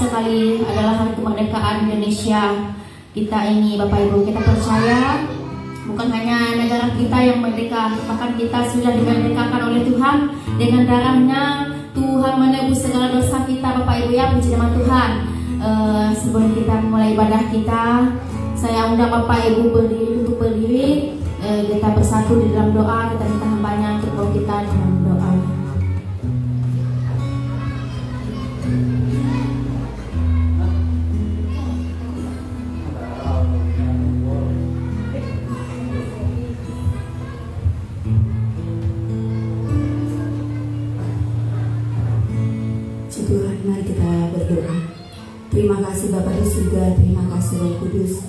sekali adalah hari kemerdekaan Indonesia kita ini, Bapak Ibu. Kita percaya bukan hanya negara kita yang merdeka, bahkan kita sudah dimerdekakan oleh Tuhan. Dengan darahnya Tuhan menebus segala dosa kita, Bapak Ibu ya. Puji nama Tuhan. Sebelum kita mulai ibadah kita, saya undang Bapak Ibu untuk berdiri. Kita bersatu di dalam doa. Kita minta hambanya untuk bawa kita dalam doa. Tuhan, mari kita berdoa. Terima kasih Bapa di surga, terima kasih Roh Kudus.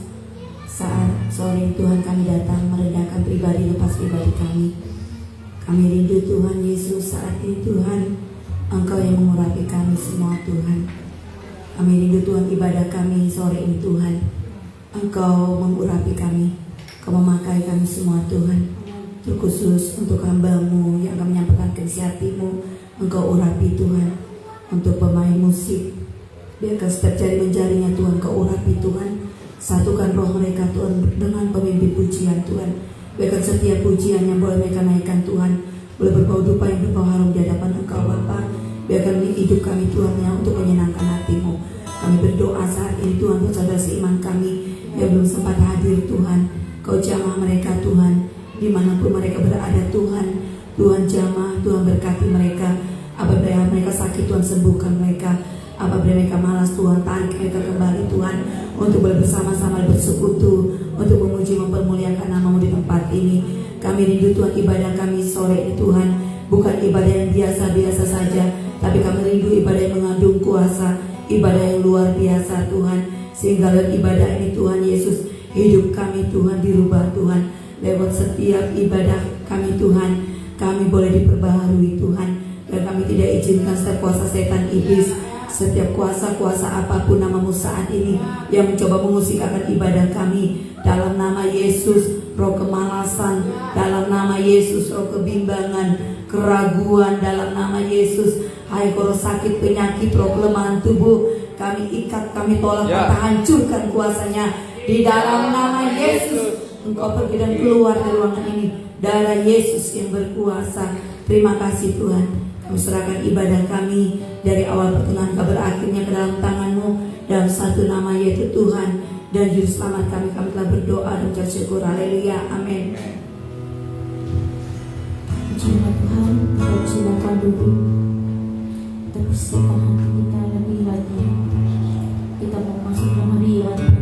Saat sore Tuhan kami datang merendahkan pribadi lepas pribadi kami. Kami rindu Tuhan Yesus saat ini Tuhan, Engkau yang mengurapi kami semua Tuhan. Kami rindu Tuhan ibadah kami sore ini Tuhan, Engkau mengurapi kami, Engkau memakai kami semua Tuhan. Terkhusus untuk hamba-Mu yang akan menyampaikan keisi hati-Mu, Engkau urapi Tuhan. Untuk pemain musik, biarkan setiap jari-jarinya Tuhan Kau urapi Tuhan. Satukan roh mereka Tuhan dengan pemimpin pujian Tuhan. Biarkan setiap pujian yang boleh mereka naikkan Tuhan boleh berbau dupa yang berbau harum di hadapan Engkau Bapa. Biarkan hidup kami Tuhan yang untuk menyenangkan hati-Mu. Kami berdoa saat ini Tuhan buat saudara seiman kami yang belum sempat hadir Tuhan. Kau jamah mereka Tuhan, dimanapun mereka berada Tuhan. Tuhan jamah, Tuhan berkati mereka. Apabila mereka sakit Tuhan sembuhkan mereka. Apabila mereka malas Tuhan tarik mereka kembali Tuhan, untuk boleh bersama-sama bersekutu, untuk memuji mempermuliakan nama-Mu di tempat ini. Kami rindu Tuhan ibadah kami sore ini Tuhan, bukan ibadah yang biasa-biasa saja, tapi kami rindu ibadah yang mengandung kuasa, ibadah yang luar biasa Tuhan. Sehingga lewat ibadah ini Tuhan Yesus, hidup kami Tuhan dirubah Tuhan. Lewat setiap ibadah kami Tuhan, kami boleh diperbaharui Tuhan. Dan kami tidak izinkan setiap kuasa setan iblis, setiap kuasa-kuasa apapun nama-Mu saat ini yang mencoba mengusik akan ibadah kami. Dalam nama Yesus, roh kemalasan, dalam nama Yesus, roh kebimbangan, keraguan, dalam nama Yesus, hai roh sakit, penyakit, roh kelemahan tubuh, kami ikat, kami tolak, kita hancurkan kuasanya di dalam nama Yesus. Engkau pergi dan keluar dari ruangan ini. Darah Yesus yang berkuasa. Terima kasih Tuhan. Kami serahkan ibadah kami dari awal pertengahan ke berakhirnya ke dalam tangan-Mu, dalam satu nama yaitu Tuhan dan Juru Selamat kami. Kami telah berdoa dan mengucap syukur. Haleluya, amin. Puji nama Tuhan. Kita silakan duduk. Kita bersihkan hati kita lebih lagi. Kita mau masuk dalam hadirat Tuhan.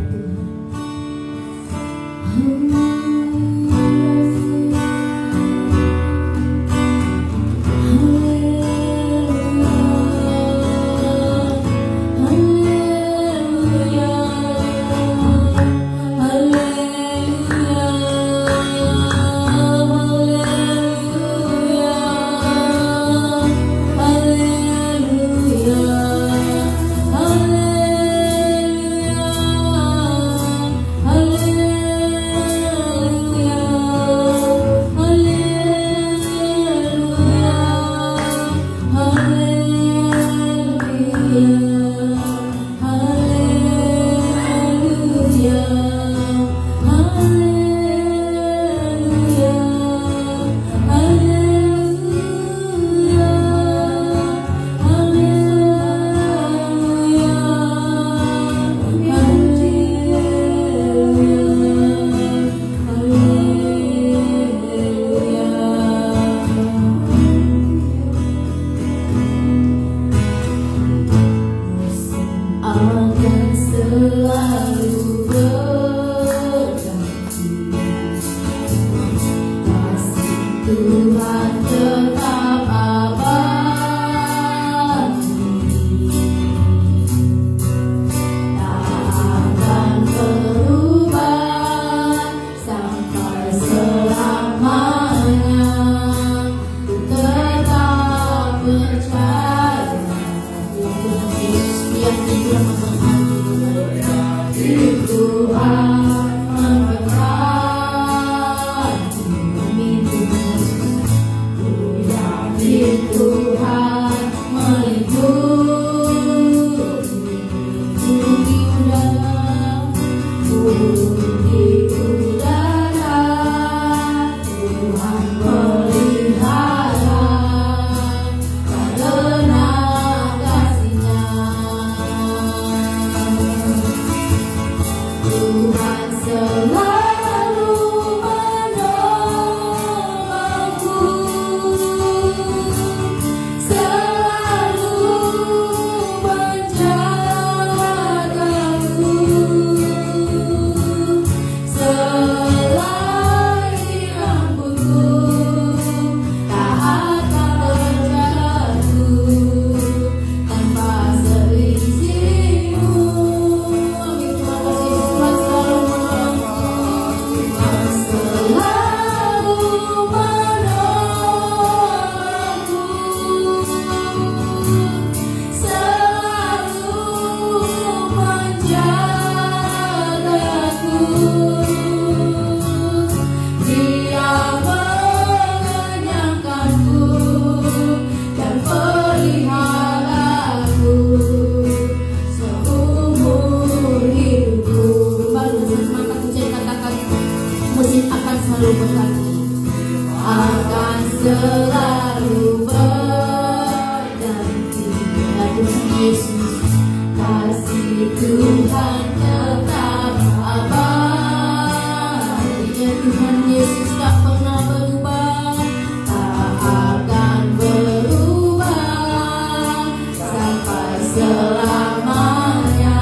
Tuhan tetap abadi. Ya Tuhan Yesus tak pernah berubah, tak akan berubah sampai selamanya.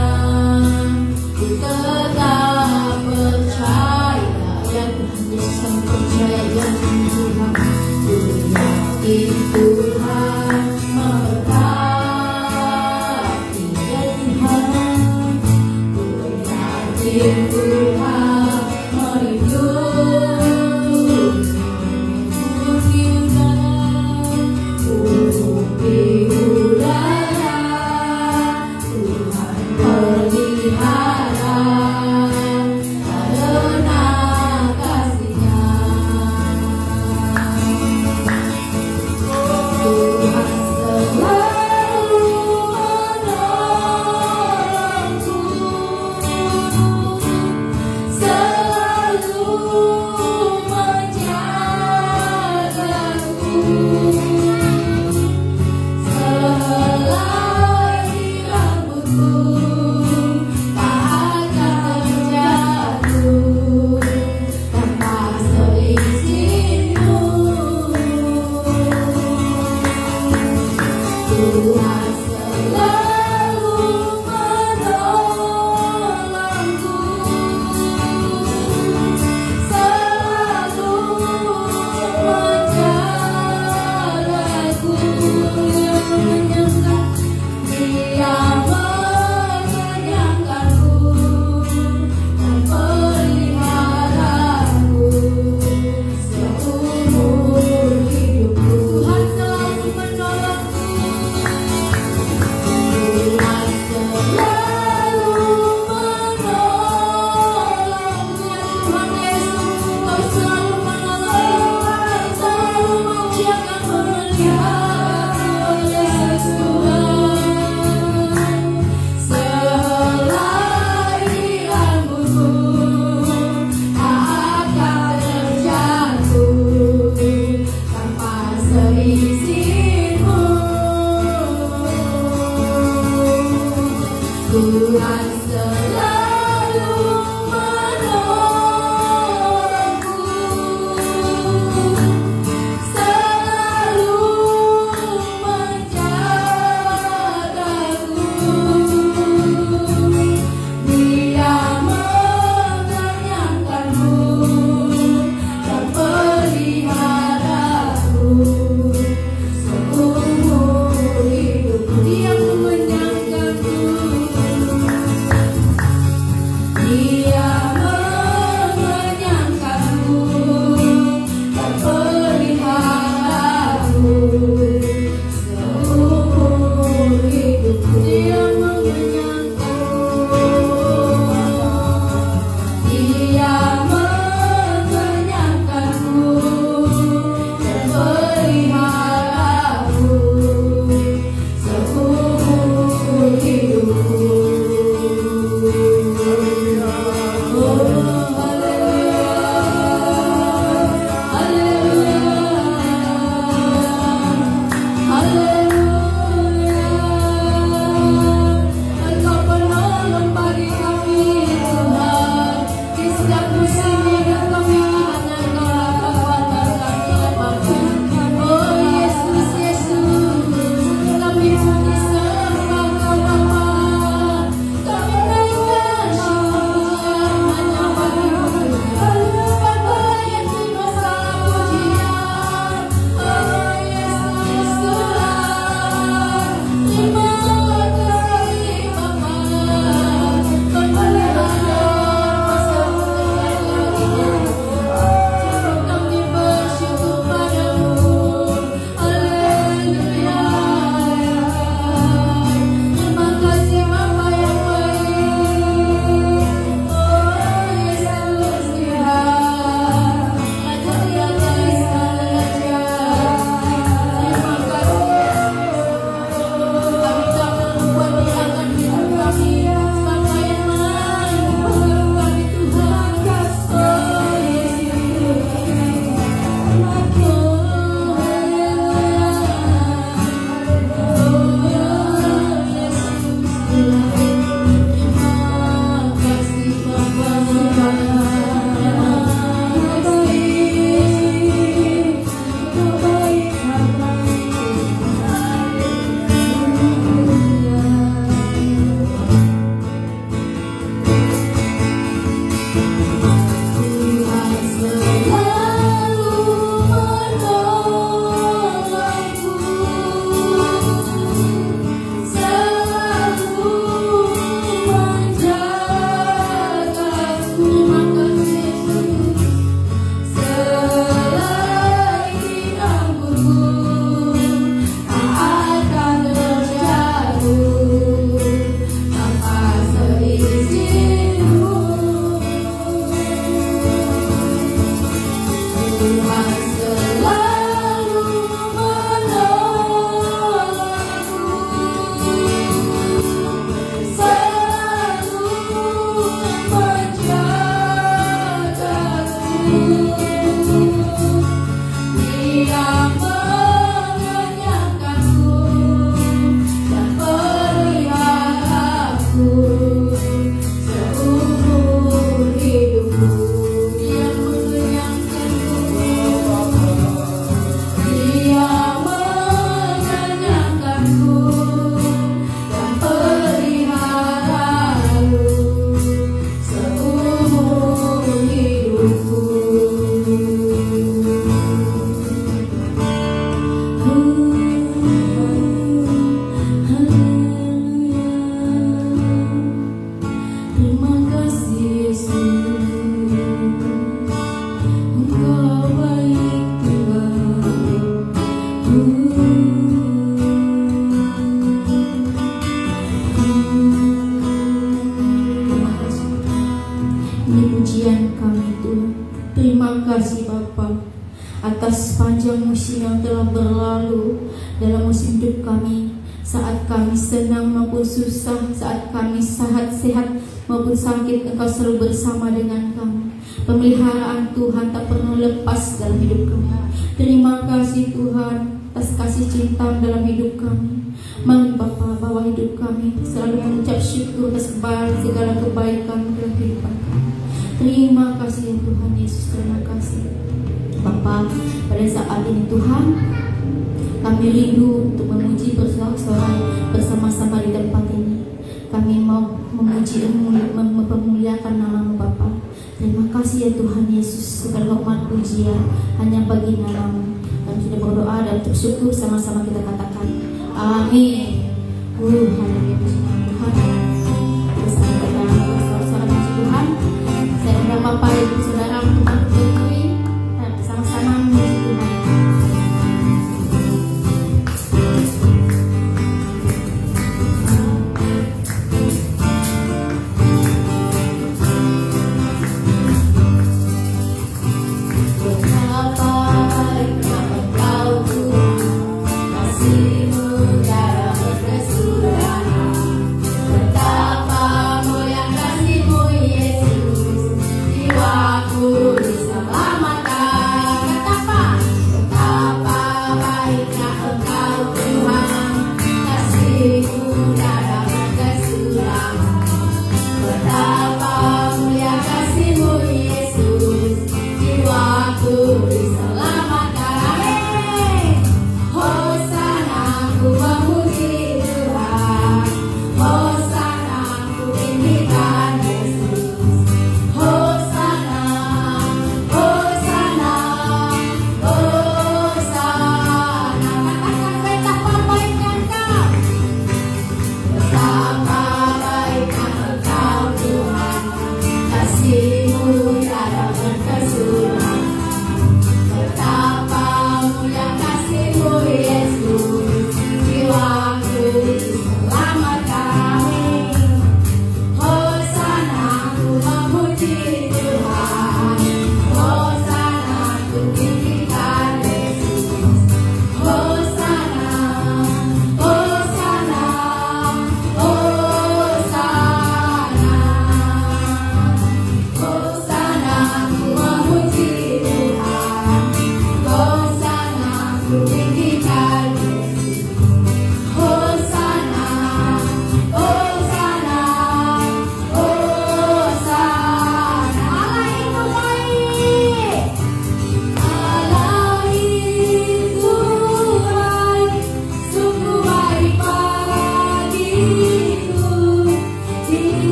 Ku tetap percaya, ya Tuhan Yesus yang percaya yang Tuhan. Ku yakin Tuhan memberkati, ya Tuhan. Ku yakin Tuhan melindungi udara, Tuhan pelihara karena kasih-Nya. Tuhan selalu menolongku, selalu menjagaku. Selai rambutku tak akan jatuh tanpa seizin-Mu. Tuhan selalu menolongku, selalu menjagaku. Dia mengenyangkanku dan peliharaku seumur hidupku. Tuhan selalu menolongku, Tuhan selalu menolongku. Tuhan Yesus, Kau selalu menolong, selalu menjaga, memelihara, Yesus Tuhan. Selai rambutku tak akan terjatuh tanpa seizin-Mu. Tuhan selalu menolongku, selalu menjagaku. Dia mengenyangkanku dan peliharaku seumur hidupku. Dia mengenyangkanku, kasih Bapa atas panjang musim yang telah berlalu dalam musim hidup kami. Saat kami senang maupun susah, saat kami sehat maupun sakit, Engkau selalu bersama dengan kami. Pemeliharaan Tuhan tak pernah lepas dalam hidup kami. Terima kasih Tuhan atas kasih cinta dalam hidup kami. Mari Bapa, bawa hidup kami selalu mengucap syukur atas segala kebaikan dalam kehidupan kami. Terima kasih ya Tuhan Yesus, terima kasih Bapa. Pada saat ini Tuhan, kami rindu untuk memuji bersama-sama di tempat ini. Kami mau memuji dan memuliakan nama-Mu Bapa. Terima kasih ya Tuhan Yesus, segala hormat pujian hanya bagi nama-Mu. Kami sudah berdoa dan bersyukur, sama-sama kita katakan amin. Haleluya, puji nama Tuhan. Bersama kita suara puji Tuhan. Saya undang Bapak Ibu Saudara untuk berdiri dan bersama-sama memuji Tuhan. Kasih-Mu dalam berkesudahan.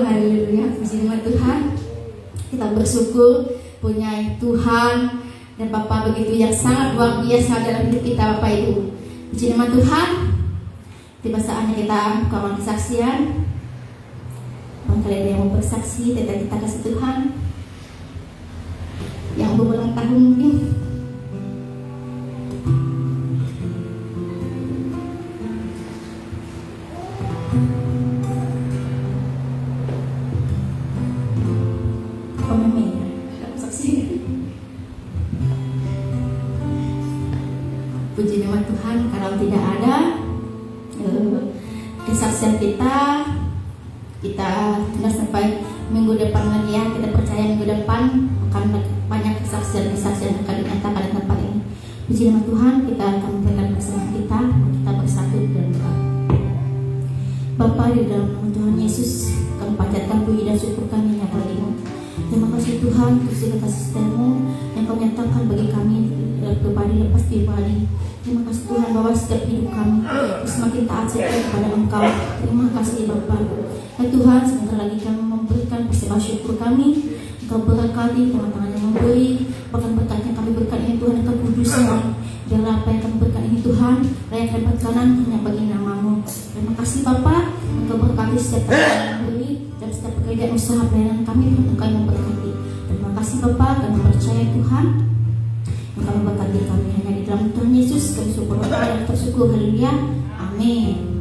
haleluya, puji nama Tuhan. Kita bersyukur punya Tuhan dan Bapa begitu yang sangat luar biasa dalam hidup kita Bapak Ibu. Puji nama Tuhan. Tiba saatnya kita buka kesaksian. Barangkali ada yang mau bersaksi tentang kita kasih Tuhan yang berulang tahun mungkin. Puji nama Tuhan, kalau tidak ada kesaksian kita tunggu sampai minggu depan lagi ya. Kita percaya minggu depan akan banyak kesaksian-kesaksian akan dinyatakan di tempat ini. Puji nama Tuhan, kita akan memberikan bersama kita bersatu dan doa. Bapa di dalam nama Tuhan Yesus, kami panjatkan puji dan syukur kami ya kepadamu. Terima kasih Tuhan untuk segala kasih setiamu yang kau nyatakan bagi kami pribadi lepas pribadi. Terima kasih Tuhan bahwa setiap hidup kami semakin taat setia kepada Engkau. Terima kasih Bapa. Ya Tuhan, sebentar lagi kami memberikan bersembah syukur kami. Engkau berkati teman-teman yang memberi, bahkan berkatnya kami berikan ini Tuhan Engkau kudus. Biarlah apa yang kami berikan ini Tuhan layak dapat kanan hanya bagi nama-Mu. Terima kasih Bapa. Engkau berkati setiap yang memberi dan setiap pekerjaan usaha pelayanan kami Tuhan Engkau yang memberkati. Terima kasih Bapa, kami percaya Tuhan Engkau memberkati kami hanya di dalam Tuhan Yesus. Kami syukur dan tersyukur. Haleluya. Amin.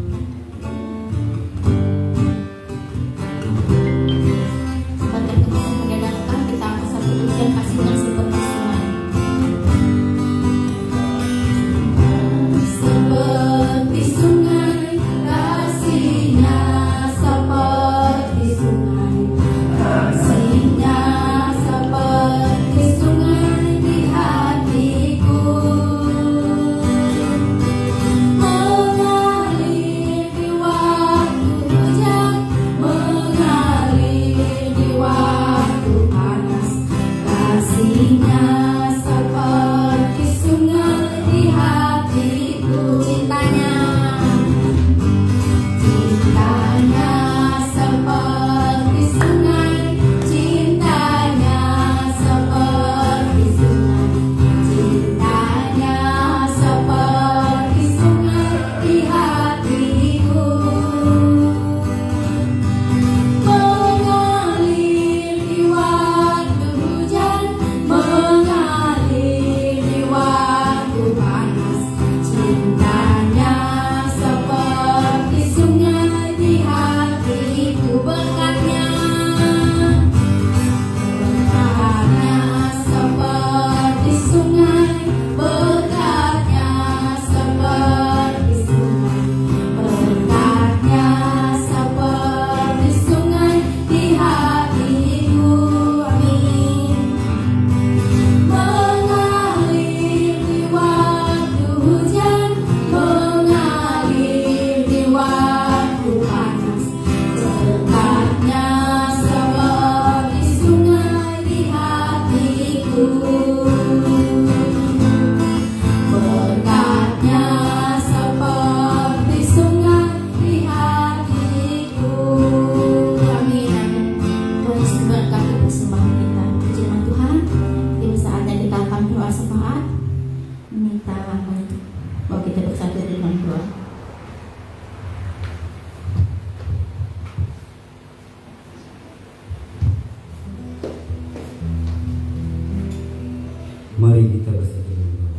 Mari kita bersatu berdoa.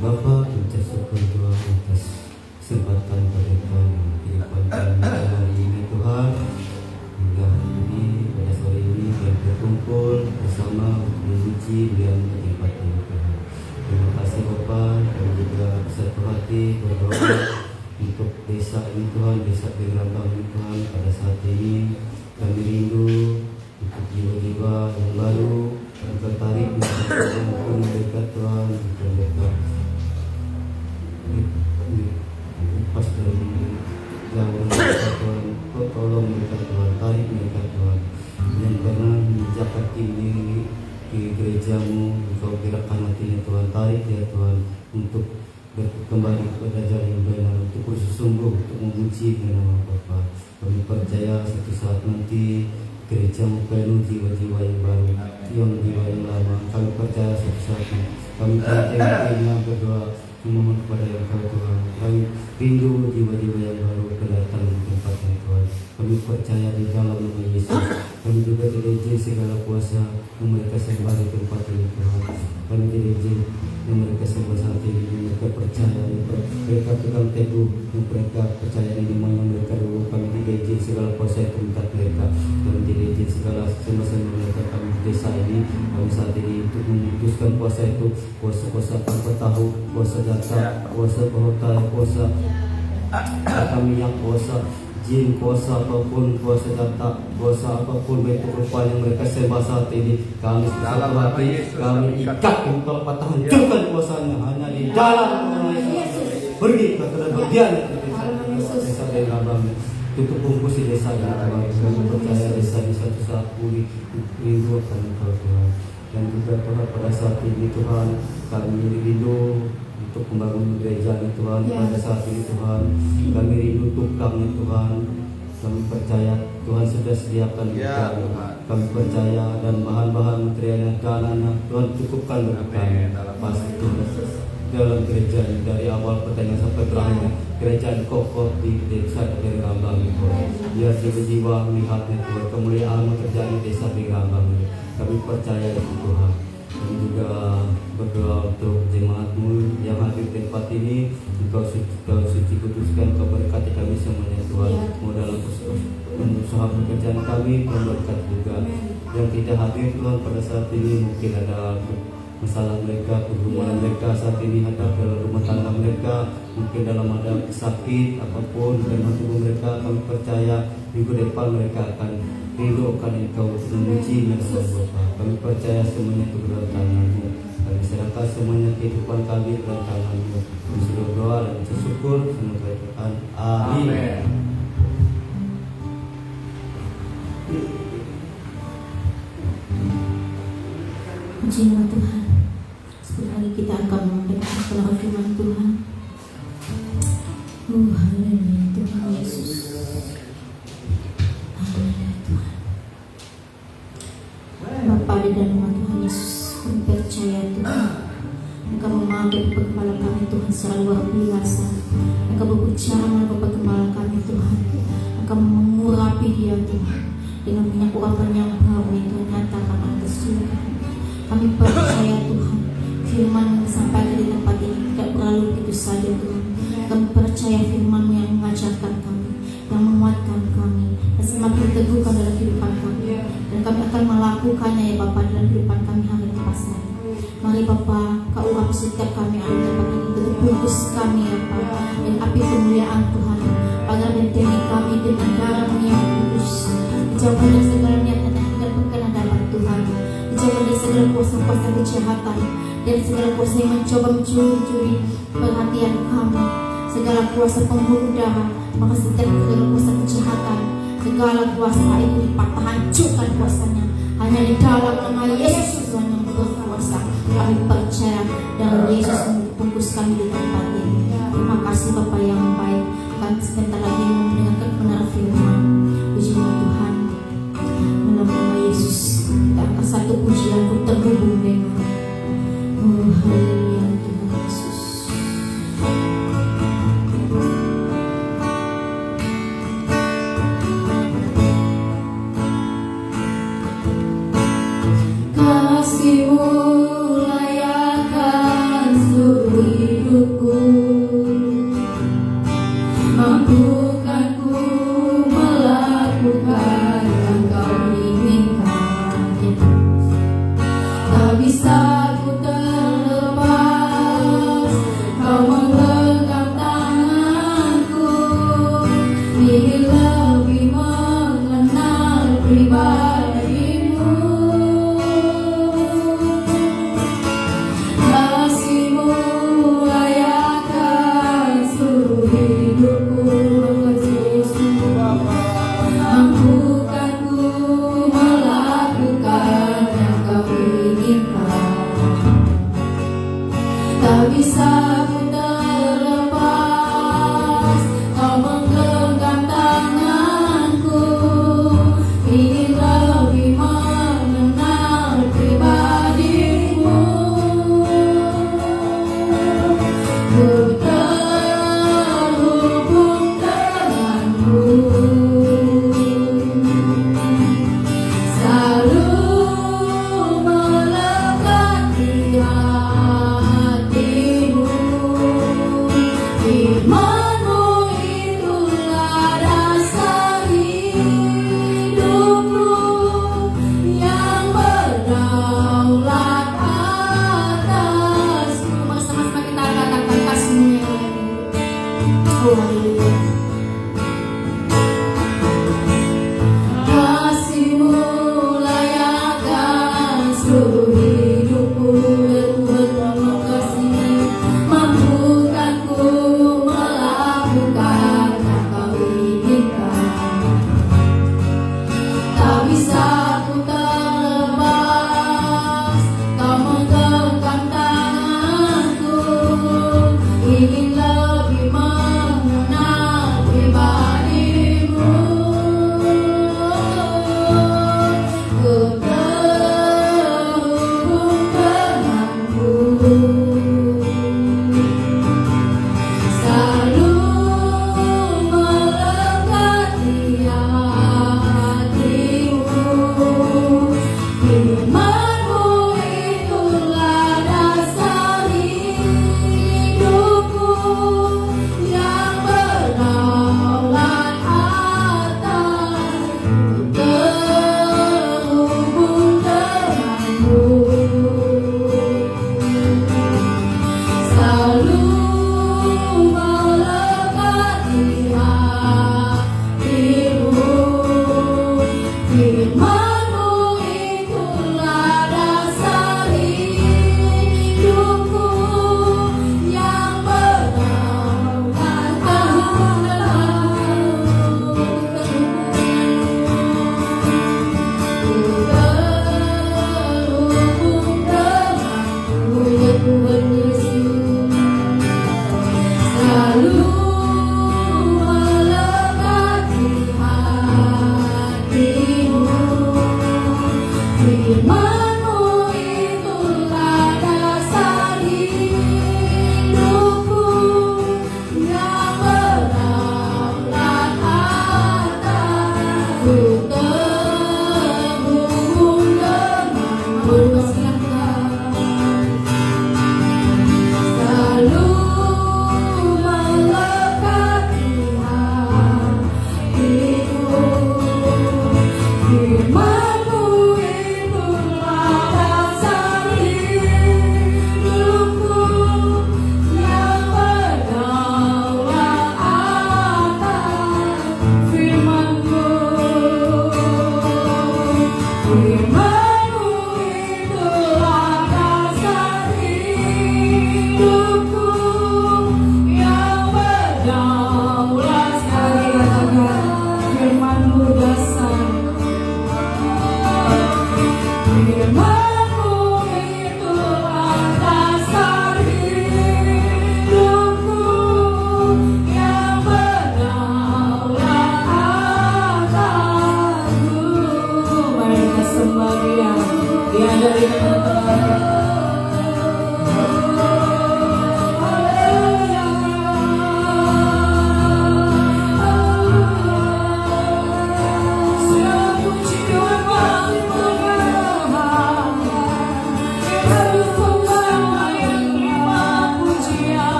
Bapa, kita syukur Tuhan atas kesempatan pada Tuhan kehidupan kami hari ini Tuhan. Hingga hari ini pada sore ini kita berkumpul bersama memuji dan tempat ini Tuhan. Terima kasih Bapa, kami juga bersatu hati berdoa untuk desa ini Tuhan, desa Gerambang ini Tuhan. Pada saat ini kami rindu untuk jiwa-jiwa yang baru yang tertarik untuk dekat Tuhan, untuk dekat lepas dari yang mereka Tuhan. Kau tolong mereka Tuhan, tarik mereka Tuhan, yang pernah menjakat diri di gerejamu, Engkau gerakkan hatinya Tuhan, tarik dia Tuhan untuk kembali kepada jalan yang benar, untuk bersungguh untuk memuji nama Bapa. Kami percaya suatu saat nanti gereja penuh jiwa-jiwa yang baru, yang jiwa yang lama. Kami percaya suatu saat nanti. Kami percaya berdoa memohon kepada yang Kau Tuhan. Kami rindu jiwa-jiwa yang baru datang di tempat ini Tuhan. Kami percaya di dalam nama Yesus. Kami juga tidak izin segala kuasa yang mereka sembah di tempat ini Tuhan. Kami tidak izin yang mereka sembah saat ini. Mereka percaya, mereka pegang teguh yang mereka percaya di iman yang mereka dulu. Kami tidak izin segala kuasa yang terikat mereka. Kami tidak izin segala sembah-sembah mereka. Kami desa ini, kami saat ini untuk memutuskan kuasa itu, kuasa-kuasa tanpa tahu, kuasa data, kuasa perhotai, kuasa kami yang kuasa jin, kuasa apapun, kuasa data, kuasa apapun bentuk rupa yang mereka sembah saat ini, kami satu hati, kami ikat untuk patah hancurkan kuasanya hanya di dalam nama Yesus. Pergi ke bagian desa dan abangnya, tutup bungkus di desa dan abang. Kami percaya desa di satu saat pulih rindu akan Engkau Tuhan. Dan juga Tuhan pada saat ini Tuhan kami rindu untuk membangun gereja ini Tuhan. Pada saat ini Tuhan kami rindu tukangnya Tuhan. Kami percaya Tuhan sudah sediakan kita. Kami percaya dan bahan-bahan materialnya, dananya Tuhan cukupkan bagi kami. Pasti Tuhan dalam gereja ini dari awal pertanyaan sampai terakhir, gereja kokoh di desa dari Rambang Tuhan. Biar jiwa-jiwa melihatnya Tuhan, kemuliaan terjadi desa di Rambang ini. Kami percaya itu Tuhan. Dan juga berdoa untuk jemaat-Mu yang hadir di tempat ini. Engkau suci kuduskan, Kau berkati kami semuanya Tuhan. Mau dalam usaha pekerjaan kami, Kau berkati juga. Yang tidak hadir Tuhan pada saat ini, mungkin ada masalah mereka, hubungan mereka saat ini ada dalam rumah tangga mereka, mungkin dalam ada sakit apapun dalam tubuh mereka. Kami percaya minggu depan mereka akan rindu akan Engkau memuji Tuhan Bapa. Kami percaya semuanya itu dalam tangan-Mu. Kami serahkan semuanya kehidupan kami dalam tangan-Mu. Kami sudah berdoa dan bersyukur semoga Tuhan. Amin. Puji nama Tuhan. Sebentar lagi kita akan mendengar firman Tuhan. Haleluya Tuhan Yesus. Haleluya Tuhan. Bapa di dalam nama Tuhan Yesus, kami percaya Tuhan Engkau memanggil Bapak Gembala kami Tuhan secara luar biasa. Engkau berbicara melalui Bapak Gembala kami Tuhan. Engkau mengurapi dia Tuhan dengan minyak urapan yang baru yang Tuhan nyatakan atas dia. Kami percaya Tuhan firman yang disampaikan di tempat ini tidak berlalu begitu saja Tuhan. Kami percaya firman yang mengajarkan kami, yang menguatkan kami, dan semakin teguhkan dalam kehidupan kami. Dan kami akan melakukannya ya Bapa dalam kehidupan kami hari lepas hari. Mari Bapa, Kau urap setiap kami ada tempat ini, bungkus kami ya Bapa, dan api kemuliaan Tuhan. Pagar benteng kami dengan darah-Mu yang kudus. Dijauhkan dari segala niat dan tidak berkenan dalam Tuhan. Dijauhkan dari segala kuasa-kuasa kejahatan dan segala kuasa yang mencoba mencuri perhatian kami, segala kuasa pembunuh darah, maka setiap segala kuasa kejahatan, segala kuasa itu dipatah hancurkan kuasanya. Hanya di dalam nama Yesus Tuhan yang berkuasa. Kami percaya dalam Yesus membungkus kami di tempat ini. Terima kasih Bapa yang baik. Kami sebentar lagi mendengarkan kebenaran firman. Puji Tuhan. Dalam nama Yesus kita angkat satu pujian untuk terhubung dengan haleluya Tuhan Yesus. Kasih-Mu layakkan seluruh hidupku, mampukan ku melakukan yang Kau inginkan. Tak bisa ku terlepas, Kau menggenggam tanganku, ingin lebih mengenal pribadi-Mu. Kasih-Mu layakkan seluruh hidupku, mampukan ku melakukan yang Kau inginkan.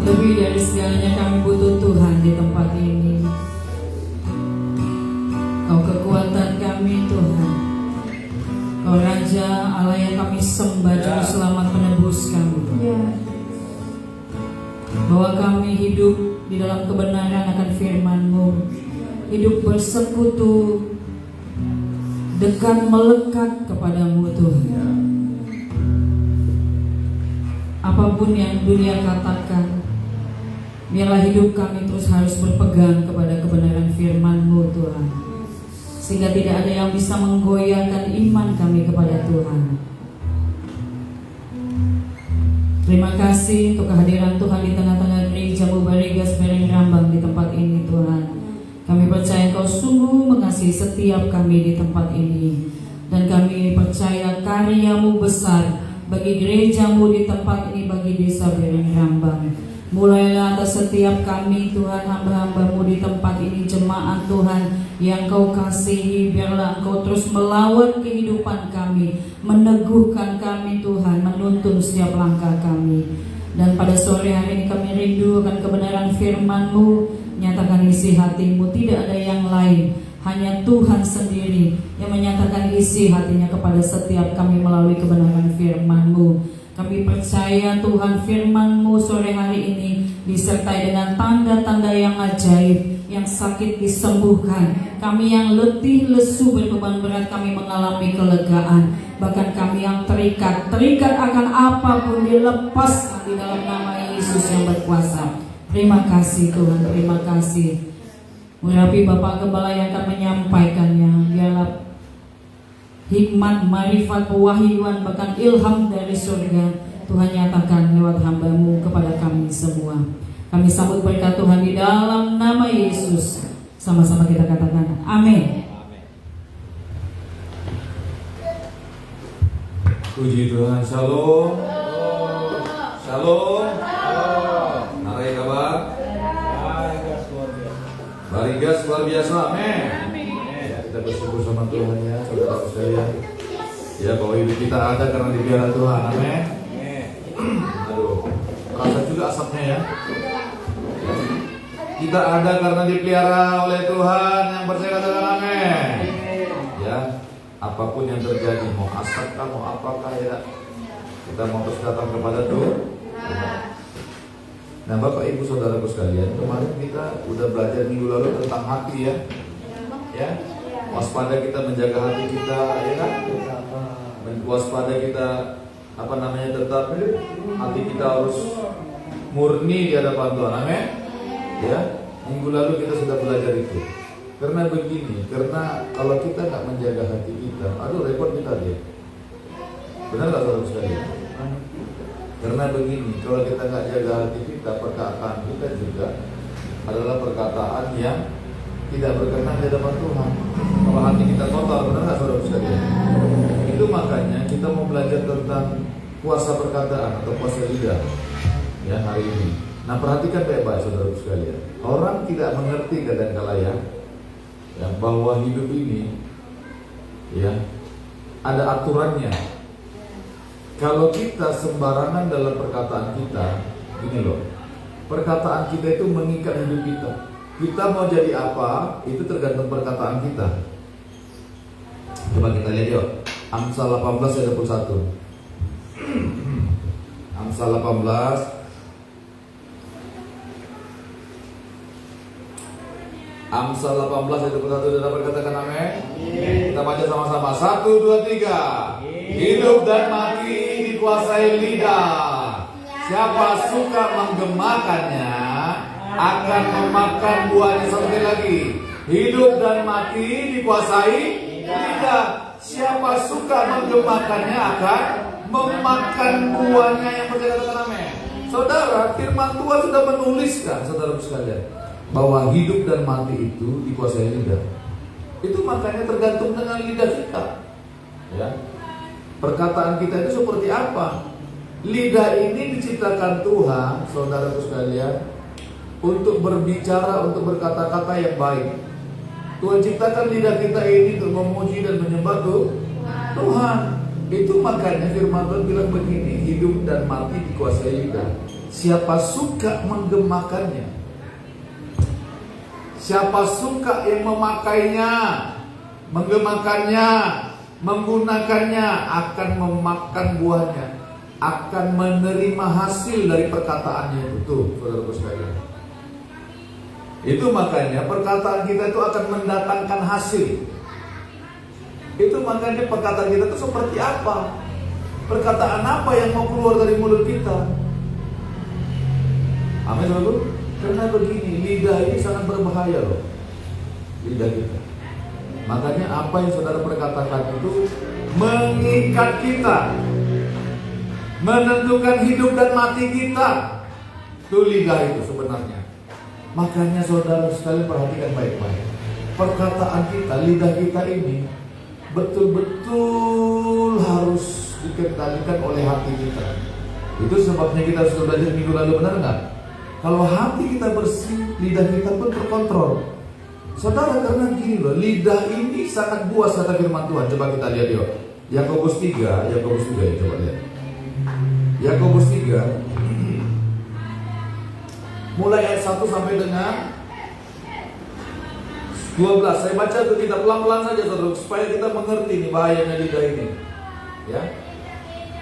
Lebih dari segalanya kami butuh Tuhan di tempat ini. Kau kekuatan kami Tuhan. Kau Raja Allah yang kami sembah, Juru Selamat penebus kami. Bahwa kami hidup di dalam kebenaran akan firman-Mu, hidup bersekutu, dekat melekat kepadamu Tuhan. Apapun yang dunia katakan, biarlah hidup kami terus harus berpegang kepada kebenaran firman-Mu Tuhan, sehingga tidak ada yang bisa menggoyahkan iman kami kepada Tuhan. Terima kasih untuk kehadiran Tuhan di tengah-tengah gereja Mubarigas Bereng Rambang di tempat ini Tuhan. Kami percaya Kau sungguh mengasihi setiap kami di tempat ini, dan kami percaya karya-Mu besar bagi gereja-Mu di tempat ini, bagi desa Bereng Rambang. Mulailah atas setiap kami Tuhan, hamba-hamba-Mu di tempat ini, jemaat Tuhan yang Kau kasihi. Biarlah Engkau terus melawan kehidupan kami, meneguhkan kami Tuhan, menuntun setiap langkah kami. Dan pada sore hari ini kami rindu akan kebenaran firman-Mu. Nyatakan isi hati-Mu, tidak ada yang lain, hanya Tuhan sendiri yang menyatakan isi hatinya kepada setiap kami melalui kebenaran firman-Mu. Kami percaya Tuhan firman-Mu sore hari ini disertai dengan tanda-tanda yang ajaib, yang sakit disembuhkan, kami yang letih lesu berbeban berat kami mengalami kelegaan, bahkan kami yang terikat akan apapun dilepaskan di dalam nama Yesus yang berkuasa. Terima kasih Tuhan, terima kasih. Murapi Bapak Gembala yang akan menyampaikannya, biarlah hikmat, marifat, pewahyuan, bahkan ilham dari surga Tuhan nyatakan lewat hamba-Mu kepada kami semua. Kami sambut berkat Tuhan di dalam nama Yesus. Sama-sama kita katakan amin. Puji Tuhan. Shalom. Shalom. Narai kabar? Barigas luar biasa. Amin. Kita bersyukur sama Tuhan ya, saudara sekalian. Ya, bahwa hidup kita ada karena dipelihara Tuhan. Amin. Aduh, terasa juga asapnya ya. Kita ada karena dipelihara oleh Tuhan. Yang percaya katakan amin. Ya, apapun yang terjadi, mau asap kah, mau apakah ya, kita mau terus datang kepada Tuhan. Nah, Bapak Ibu Saudaraku sekalian, kemarin kita udah belajar minggu lalu tentang hati ya. Ya, waspada kita menjaga hati kita, ya kan? Waspada kita tetap hati kita harus murni di hadapan Tuhan. Amin. Ya, minggu lalu kita sudah belajar itu. Karena begini, karena kalau kita nggak menjaga hati kita, aduh repot kita dia. Benar nggak saudara sekalian? Karena begini, kalau kita nggak jaga hati kita, perkataan kita juga adalah perkataan yang tidak berkenan di hadapan Tuhan. Kalau hati kita kotor, benar nggak saudara sekalian? Itu makanya kita mau belajar tentang kuasa perkataan atau kuasa lidah ya hari ini. Nah, perhatikan baik-baik saudara sekalian. Orang tidak mengerti kadang-kala ya, bahwa hidup ini ya ada aturannya. Kalau kita sembarangan dalam perkataan kita, gini loh, perkataan kita itu mengikat hidup kita. Kita mau jadi apa, itu tergantung perkataan kita. Coba kita lihat yuk, Amsal 18 ayat 21. Amsal 18 Amsal 18 ayat 21 sudah dapat katakan amin. Kita baca sama-sama. 1, 2, 3. Hidup dan mati dikuasai lidah. Siapa suka menggemakannya akan memakan buahnya. Sekali lagi. Hidup dan mati dikuasai lidah. Siapa suka menggemakannya akan memakan buahnya. Yang percaya katakan amin. Saudara, firman Tuhan sudah menuliskan, saudara sekalian, bahwa hidup dan mati itu dikuasai lidah. Itu makanya tergantung dengan lidah kita. Ya. Perkataan kita itu seperti apa? Lidah ini diciptakan Tuhan, saudaraku sekalian, untuk berbicara, untuk berkata-kata yang baik. Tuhan ciptakan lidah kita ini untuk memuji dan menyembah Tuhan. Itu makanya firman Tuhan bilang begini, hidup dan mati dikuasai lidah. siapa suka menggemakannya, siapa suka yang memakainya, menggemakannya, menggunakannya, akan memakan buahnya, akan menerima hasil dari perkataannya itu. Tuh, saudara sekalian. Itu makanya perkataan kita itu akan mendatangkan hasil. Itu makanya perkataan kita itu seperti apa? Perkataan apa yang mau keluar dari mulut kita? Amin, saudara. Karena begini, lidah ini sangat berbahaya loh. Lidah kita. Makanya apa yang saudara perkatakan itu mengikat kita, menentukan hidup dan mati kita. Itu lidah itu sebenarnya. Makanya saudara sekalian perhatikan baik-baik. Perkataan kita, lidah kita ini betul-betul harus dikendalikan oleh hati kita. Itu sebabnya kita sudah belajar minggu lalu, benar nggak? Kalau hati kita bersih, lidah kita pun terkontrol. Saudara, karena gini loh, lidah ini sangat buas kata firman Tuhan. Coba kita lihat yuk. Yakobus 3 ya, coba lihat. Yakobus 3 mulai ayat 1 sampai dengan 12. Saya baca tuh, kita pelan-pelan saja saudara, supaya kita mengerti nih bahayanya lidah ini. Ya.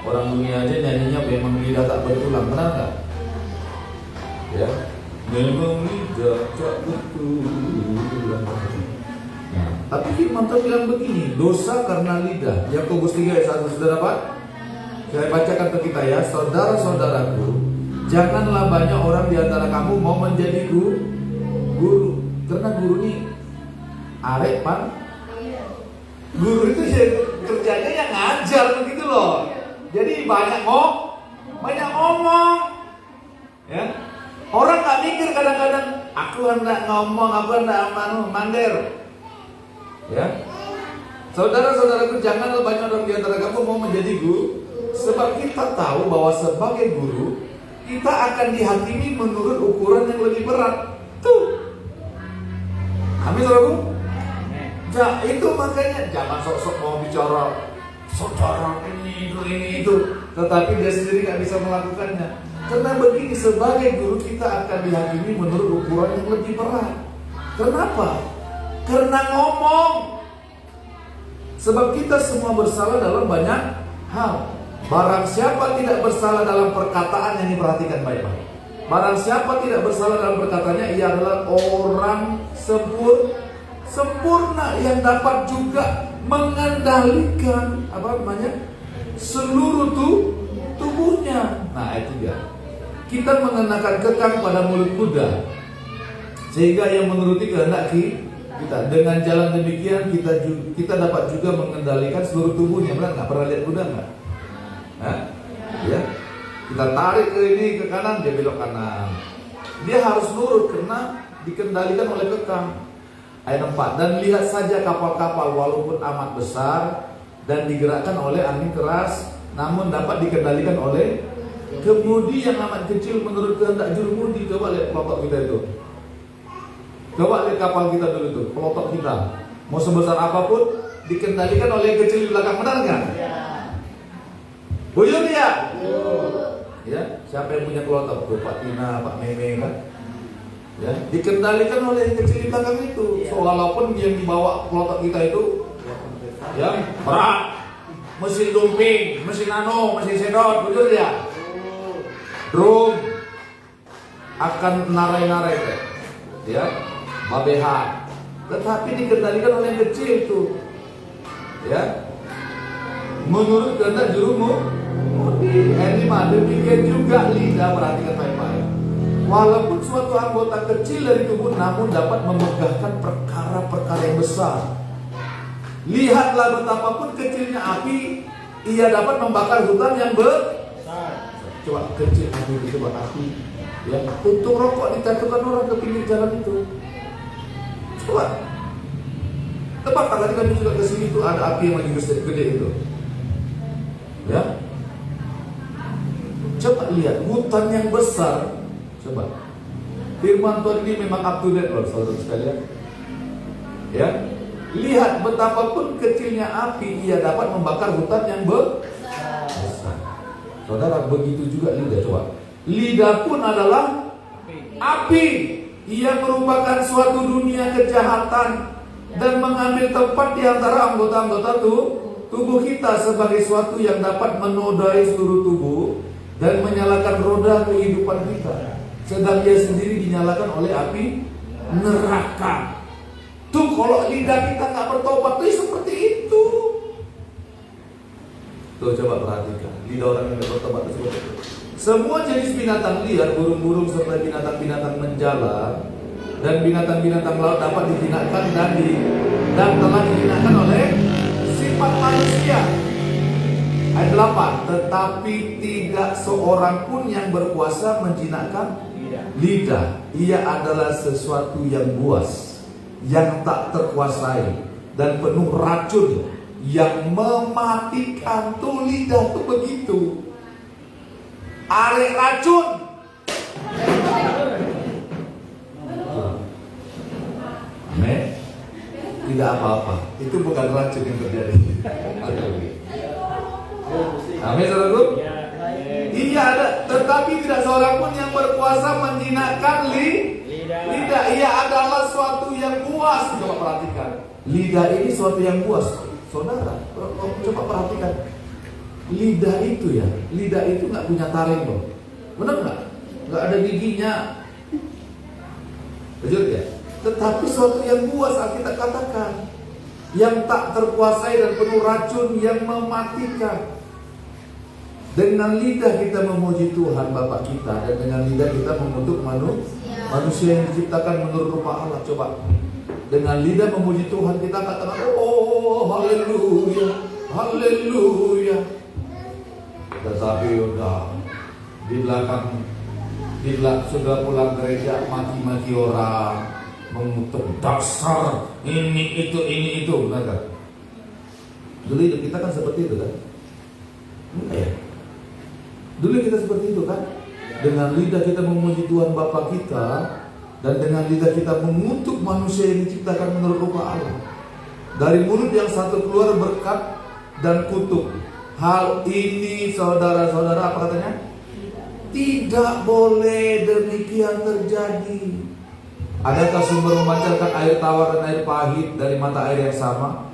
Orang dunia aja nyanyinya memang lidah tak bertulang, benar nggak? Ya. Memang lidah tak bertulang. Nah, tapi firman Tuhan bilang begini, dosa karena lidah. Yakobus 3 ayat 1 sudah dapat? Saya bacakan ke kita ya, saudara-saudaraku, janganlah banyak orang di antara kamu mau menjadi guru. Karena guru ini arek pan. Guru itu ya, kerjanya yang ngajar begitu loh. Jadi banyak ngomong. Ya. Orang nggak mikir kadang-kadang, aku hendak ngomong, aku hendak mander. Ya. Saudara-saudaraku, janganlah banyak orang di antara kamu mau menjadi guru. Sebab kita tahu bahwa sebagai guru kita akan dihakimi menurut ukuran yang lebih berat. Tuh. Amin, saudaraku. Nah, itu makanya jangan sok-sok mau bicara saudara ini itu, tetapi dia sendiri nggak bisa melakukannya. Karena begini, sebagai guru kita akan dihakimi menurut ukuran yang lebih berat. Kenapa? Karena ngomong. Sebab kita semua bersalah dalam banyak hal. Barang siapa tidak bersalah dalam perkataan, yang diperhatikan baik-baik. Barang siapa tidak bersalah dalam perkataannya, ia adalah orang sempurna yang dapat juga mengendalikan seluruh tubuhnya. Nah, itu dia. Kita mengenakan kekang pada mulut kuda, sehingga yang menuruti kehendak kita. Dengan jalan demikian kita dapat juga mengendalikan seluruh tubuhnya. Benar nggak? Pernah lihat kuda nggak? Ya, kita tarik ke ini ke kanan, dia belok kanan. Dia harus nurut karena dikendalikan oleh kekang. Ayat 4, dan lihat saja kapal-kapal walaupun amat besar dan digerakkan oleh angin keras, namun dapat dikendalikan oleh kemudi yang amat kecil menurut kehendak jurumudi. Coba lihat pelotok kita itu. Coba lihat kapal kita dulu itu, pelotok kita. Mau sebesar apapun dikendalikan oleh yang kecil di belakang, benar nggak? Buyur dia. Ya, siapa yang punya kelotok? Tuh, Pak Tina, Pak Meme kan? Ya, dikendalikan oleh yang kecil di belakang itu. So, walaupun yang dibawa kelotok kita itu yang berat, mesin dumping, mesin nano, mesin sedot, buyur dia. Drum akan narai-narai teh. Ya, babeha. Tetapi dikendalikan oleh yang kecil itu. Ya. Menurut kehendak jurumu. Demikian juga lidah, perhatikan baik-baik. Walaupun suatu anggota kecil dari tubuh, namun dapat memegahkan perkara-perkara yang besar. Lihatlah betapapun kecilnya api, ia dapat membakar hutan yang besar. Coba kecil api, coba api. Ya, puntung rokok dijatuhkan orang ke pinggir jalan itu. Coba tebak, tadi kami juga ke sini tuh ada api yang lagi gede itu. Ya. Coba lihat hutan yang besar. Coba. Firman Tuhan ini memang up to date loh, saudara sekalian. Ya. Lihat betapapun kecilnya api, ia dapat membakar hutan yang besar. Saudara, begitu juga lidah. Coba. Lidah pun adalah api. Ia merupakan suatu dunia kejahatan dan mengambil tempat di antara anggota-anggota tubuh kita sebagai suatu yang dapat menodai seluruh tubuh dan menyalakan roda kehidupan kita. Sedang ia sendiri dinyalakan oleh api neraka. Tuh kalau lidah kita nggak bertobat tuh seperti itu. Tuh coba perhatikan, lidah orang yang nggak bertobat itu seperti itu. Semua jenis binatang liar, burung-burung serta binatang-binatang menjala dan binatang-binatang laut dapat dijinakkan dan telah dijinakkan oleh sifat manusia. Ayat 8, tetapi tidak seorang pun yang berkuasa menjinakkan lidah. Ia adalah sesuatu yang buas, yang tak terkuasai dan penuh racun, yang mematikan. Tuh lidah tuh begitu, arek racun. Amin. Tidak apa-apa, itu bukan racun yang terjadi. Amin, saudaraku. Iya ada, tetapi tidak seorang pun yang berkuasa menjinakkan lidah. Ia adalah suatu yang buas. Coba perhatikan, lidah ini suatu yang buas. Saudara, coba perhatikan, lidah itu ya, lidah itu nggak punya taring loh, benar nggak? Nggak ada giginya, betul ya? Tetapi suatu yang buas, Alkitab katakan, yang tak terkuasai dan penuh racun, yang mematikan. Dengan lidah kita memuji Tuhan Bapa kita, dan dengan lidah kita mengutuk manusia yang diciptakan menurut rupa Allah. Coba, dengan lidah memuji Tuhan kita katakan, oh haleluya, haleluya. Tetapi udah di belakang sudah pulang gereja maki-maki orang, mengutuk dasar ini itu, benar kan? Dulu hidup kita kan seperti itu kan? Enggak ya? Dulu kita seperti itu kan? Dengan lidah kita memuji Tuhan Bapa kita, dan dengan lidah kita mengutuk manusia yang diciptakan menurut rupa Allah. Dari mulut yang satu keluar berkat dan kutuk. Hal ini saudara-saudara, apa katanya? Tidak boleh demikian terjadi. Adakah sumber memancarkan air tawar dan air pahit dari mata air yang sama?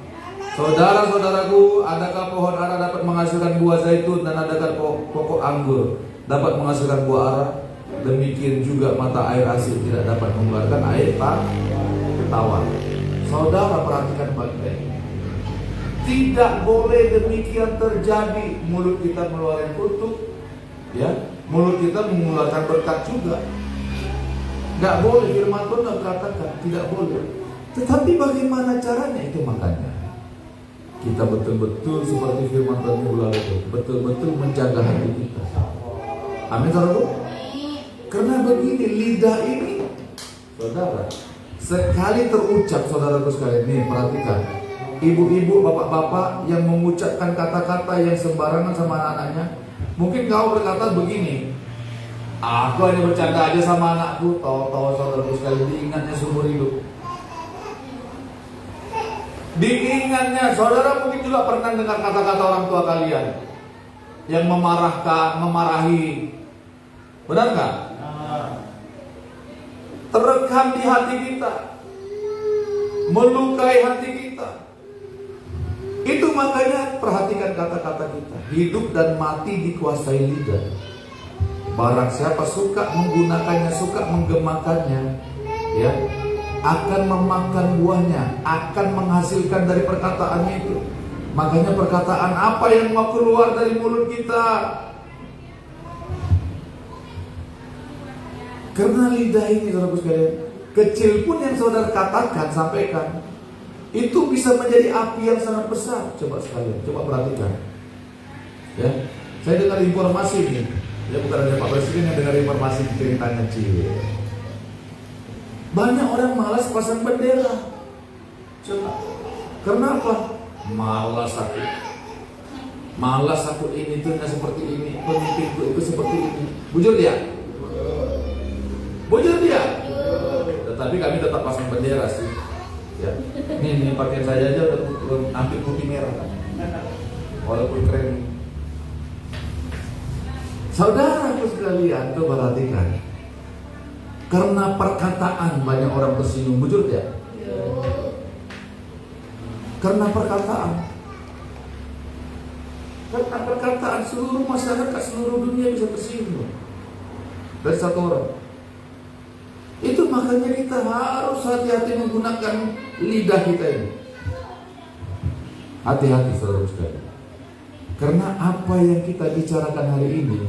Saudara-saudaraku, adakah pohon ara dapat menghasilkan buah zaitun, dan adakah pokok anggur dapat menghasilkan buah ara? Demikian juga mata air asin tidak dapat mengeluarkan air tawar. Saudara perhatikan baik-baik. Tidak boleh demikian terjadi. Mulut kita mengeluarkan kutuk, ya. Mulut kita mengeluarkan berkat juga. Nggak boleh, firman Tuhan katakan tidak boleh. Tetapi bagaimana caranya itu? Makanya kita betul-betul seperti firman Tuhan minggu lalu itu, betul-betul menjaga hati kita. Amin, saudara. Karena begini, lidah ini, saudara, sekali terucap, saudaraku sekalian, nih perhatikan, ibu-ibu, bapak-bapak yang mengucapkan kata-kata yang sembarangan sama anak-anaknya. Mungkin kau berkata begini, aku hanya bercanda aja sama anakku. Tahu-tahu saudaraku sekalian, diingatnya seumur hidup. Diingatnya, saudara mungkin juga pernah dengar kata-kata orang tua kalian yang memarahi, benar nggak? Terekam di hati kita, melukai hati kita. Itu makanya perhatikan kata-kata kita. Hidup dan mati dikuasai lidah. Barang siapa suka menggunakannya, suka menggemakannya, ya, akan memakan buahnya, akan menghasilkan dari perkataannya itu. Makanya perkataan apa yang mau keluar dari mulut kita? Karena lidah ini, saudara sekalian, kecil pun yang saudara katakan, sampaikan, itu bisa menjadi api yang sangat besar. Coba sekalian, coba perhatikan. Ya, saya dengar informasi ini. Ya, bukan hanya Pak Presiden yang dengar informasi ceritanya Cie. Banyak orang malas pasang bendera. Coba. Kenapa? Malas aku. Malas aku, ini tuh seperti ini, pemimpinku itu seperti ini. Bujur dia. Bujur dia. Tetapi kami tetap pasang bendera sih. Ya. Ini pakaian saya aja udah hampir putih merah. Walaupun keren. Saudaraku sekalian, kali antum perhatikan, karena perkataan banyak orang tersinggung, bujur ya? Karena perkataan seluruh masyarakat, seluruh dunia bisa tersinggung dari satu orang. Itu makanya kita harus hati-hati menggunakan lidah kita ini. Hati-hati saudara sekalian. Karena apa yang kita bicarakan hari ini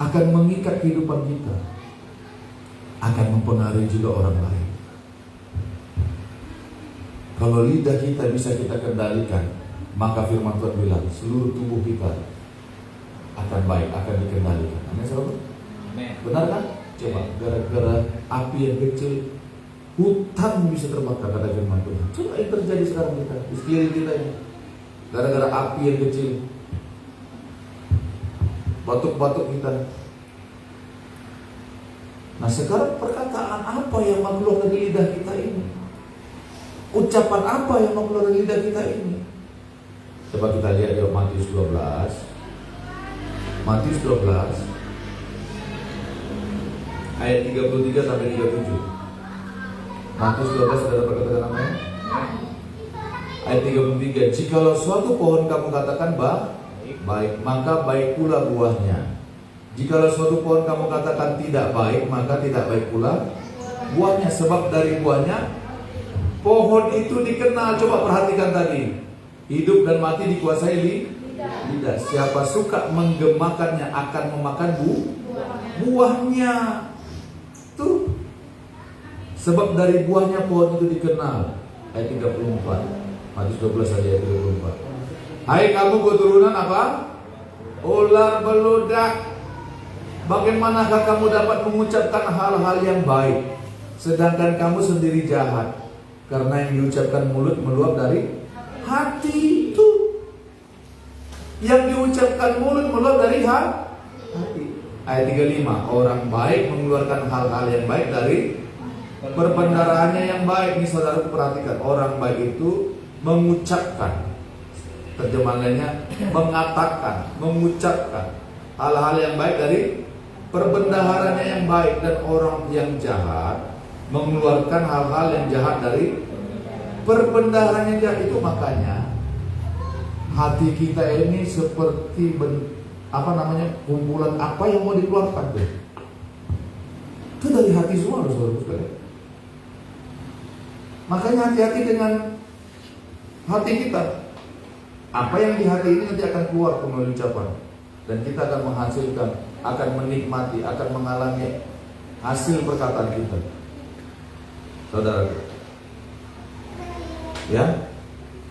akan mengikat kehidupan kita, akan mempengaruhi juga orang lain. Kalau lidah kita bisa kita kendalikan, maka firman Tuhan bilang seluruh tubuh kita akan baik, akan dikendalikan. Amin saudara? Benar kan? Coba, gara-gara api yang kecil, hutan bisa terbakar, kata firman Tuhan. Coba yang terjadi sekarang kita, di sekeliling kita ini, gara-gara api yang kecil, batuk-batuk kita. Nah sekarang perkataan apa yang keluar dari lidah kita ini? Ucapan apa yang keluar dari lidah kita ini? Coba kita lihat di Matius 12. Matius 12 ayat 33 sampai 37. Matius 12 saudara perkatakan namanya? Ayat 33. Jikalau suatu pohon kamu katakan baik, maka baik pula buahnya. Jikalau suatu pohon kamu katakan tidak baik, maka tidak baik pula buahnya. Sebab dari buahnya pohon itu dikenal. Coba perhatikan tadi, hidup dan mati dikuasai lidah. Siapa suka menggemakannya akan memakan buahnya. Tuh. Sebab dari buahnya pohon itu dikenal. Ayat 34. Matius 12 saja ayat 34. Hai kamu keturunan apa? Ular beludak. Bagaimanakah kamu dapat mengucapkan hal-hal yang baik, sedangkan kamu sendiri jahat? Karena yang diucapkan mulut meluap dari hati. Itu yang diucapkan mulut meluap dari hati. Ayat 35. Orang baik mengeluarkan hal-hal yang baik dari perbendaharaannya yang baik. Ini saudara perhatikan, orang baik itu mengucapkan, terjemahan lainnya mengatakan, mengucapkan hal-hal yang baik dari perbendaharanya yang baik. Dan orang yang jahat mengeluarkan hal-hal yang jahat dari perbendaharanya jahat. Itu makanya hati kita ini seperti kumpulan apa yang mau dikeluarkan tuh? Itu dari hati semua loh saudara sekalian. Makanya hati-hati dengan hati kita. Apa yang di hati ini nanti akan keluar melalui ucapan, dan kita akan menghasilkan, akan menikmati, akan mengalami hasil perkataan kita. Saudara, ya,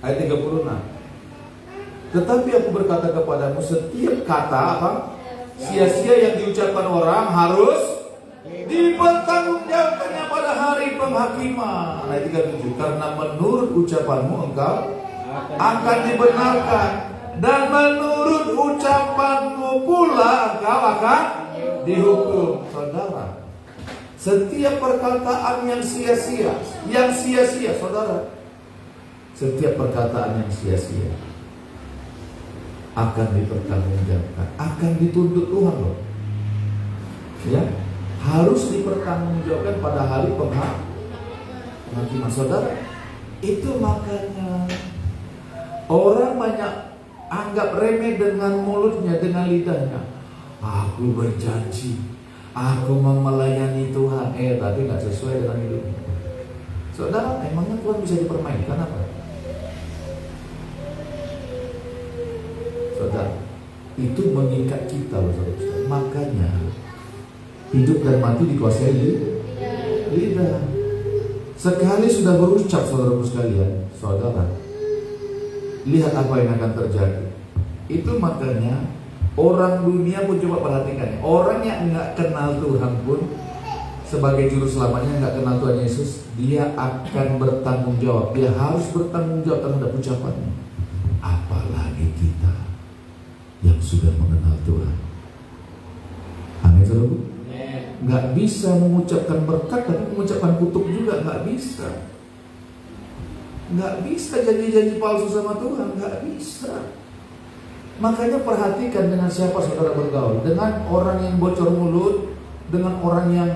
ayat 36. Tetapi aku berkata kepadamu, setiap kata sia-sia yang diucapkan orang harus dipertanggungjawabkannya pada hari penghakiman. Ayat 37. Karena menurut ucapanmu engkau akan dibenarkan, dan menurut ucapanmu pula engkau akan dihukum. Saudara, setiap perkataan yang sia-sia, saudara, setiap perkataan yang sia-sia akan dipertanggungjawabkan, akan dituntut Tuhan loh. Ya, harus dipertanggungjawabkan pada hari penghakiman. Saudara, itu makanya orang banyak anggap remeh dengan mulutnya, dengan lidahnya. Aku berjanji, aku mau melayani Tuhan, tapi nggak sesuai dengan hidupnya. Saudara, emangnya Tuhan bisa dipermainkan apa? Saudara, itu mengikat kita loh saudara. Makanya hidup dan mati dikuasai lidah. Sekali sudah berucap saudara sekalian, saudara, lihat apa yang akan terjadi. Itu makanya orang dunia pun coba perhatikan, orang yang nggak kenal Tuhan pun sebagai juru selamanya, nggak kenal Tuhan Yesus, dia akan bertanggung jawab. Dia harus bertanggung jawab terhadap ucapannya. Apalagi kita yang sudah mengenal Tuhan. Amin saudara. Nggak bisa mengucapkan berkat tapi mengucapkan kutuk juga nggak bisa. Nggak bisa janji-janji palsu sama Tuhan, nggak bisa. Makanya perhatikan dengan siapa saudara bergaul. Dengan orang yang bocor mulut, dengan orang yang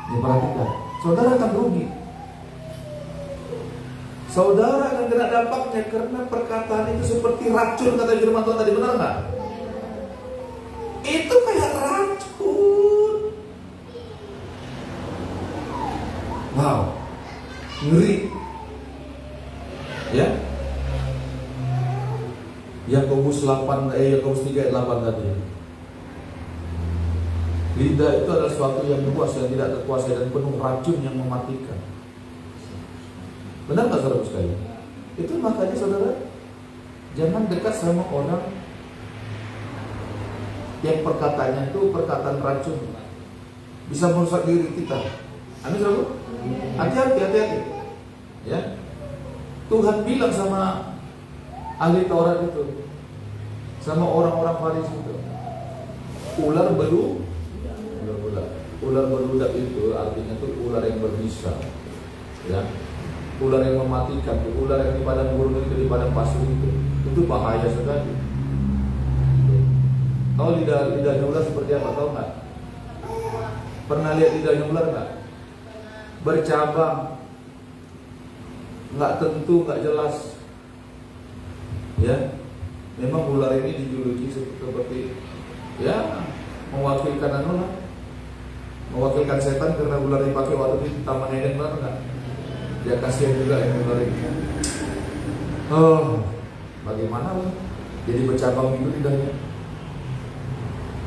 diperhatikan, saudara akan rugi. Saudara akan kena dampaknya karena perkataan itu seperti racun, kata firman Tuhan tadi, benar nggak? Itu kayak racun. Wow, ngeri. Ya. Yakobus 3 ayat 8 tadi. Lidah itu adalah sesuatu yang luas, yang tidak terkuasai dan penuh racun yang mematikan. Benar nggak saudara sekalian? Itu makanya saudara jangan dekat sama orang yang perkataannya itu perkataan racun, bisa merusak diri kita. Amin saudara? Hati-hati. Ya. Tuhan bilang sama ahli Taurat itu, sama orang-orang Farisi itu, ular beludak itu artinya itu ular yang berbisa, ya, ular yang mematikan, ular yang di padang gurun itu, di padang pasir itu bahaya sekali. Tahu lidahnya ular seperti apa? Tahu nggak? Pernah lihat lidahnya ular nggak? Bercabang, nggak tentu, nggak jelas. Ya, memang ular ini dijuluki seperti ya mewakilkan mewakilkan setan, karena ular dipakai waktu di Taman Eden, benar nggak? Ya kasihan juga yang ular ini. Oh, bagaimana lah? Jadi bercabang itu lidahnya.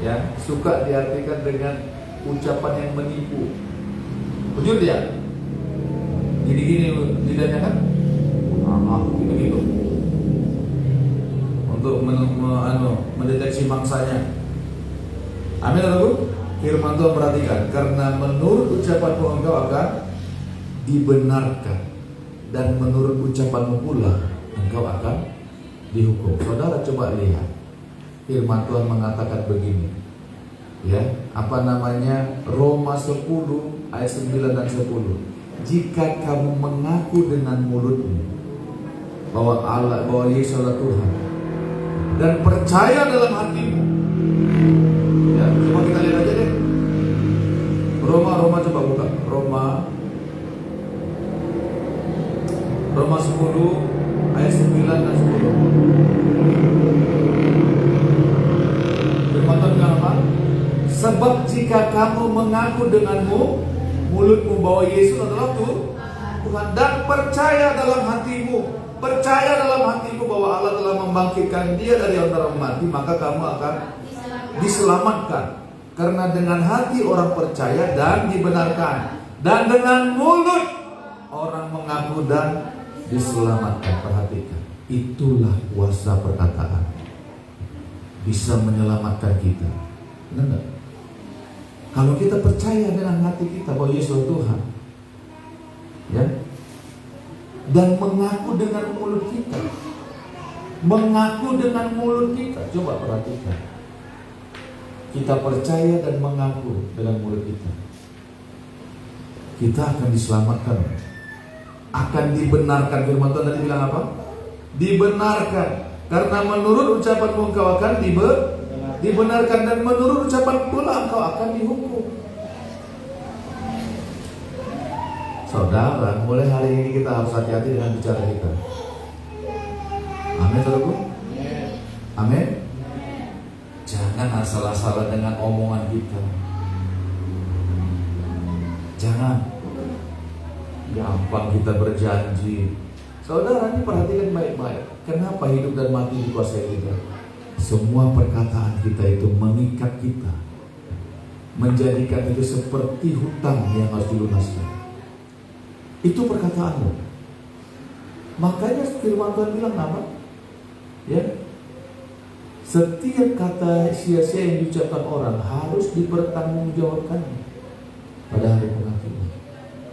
Ya, suka diartikan dengan ucapan yang menipu. Betul dia? Gini-gini lidahnya kan? Begitu. Untuk mendeteksi mangsanya. Amin, saudaraku. Firman Tuhan perhatikan, karena menurut ucapanmu engkau akan dibenarkan, dan menurut ucapanmu pula engkau akan dihukum. Saudara coba lihat, firman Tuhan mengatakan begini, ya, Roma 10 ayat 9 dan 10. Jika kamu mengaku dengan mulutmu bahwa Yesus adalah Tuhan, dan percaya dalam hatimu, ya, coba kita lihat aja deh. Roma coba buka. Roma 10 ayat 9 dan 10. Firman Tuhan bilang apa? Sebab jika kamu mengaku dengan mulutmu bahwa Yesus adalah Tuhan, dan percaya dalam hatimu bahwa Allah telah membangkitkan Dia dari antara mati, maka kamu akan diselamatkan. Karena dengan hati orang percaya dan dibenarkan, dan dengan mulut orang mengaku dan diselamatkan. Perhatikan, itulah kuasa perkataan, bisa menyelamatkan kita. Benar nggak? Kalau kita percaya dengan hati kita bahwa Yesus Tuhan, ya, dan mengaku dengan mulut kita, coba perhatikan. Kita percaya dan mengaku dengan mulut kita akan diselamatkan, akan dibenarkan. Firman Tuhan tadi bilang apa? Dibenarkan. Karena menurut ucapanmu engkau akan dibenarkan, dan menurut ucapan pula engkau akan dihukum. Saudara, mulai hari ini kita harus hati-hati dengan bicara kita. Amin, saudaraku? Amin. Jangan asal-asalan dengan omongan kita. Jangan gampang kita berjanji. Saudara, ini perhatikan baik-baik. Kenapa hidup dan mati dikuasai kita? Semua perkataan kita itu mengikat kita, menjadikan itu seperti hutang yang harus dilunaskan. Itu perkataanmu. Makanya firman Tuhan bilang apa? Ya, setiap kata sia-sia yang diucapkan orang harus dipertanggungjawabkan pada hari penghakiman.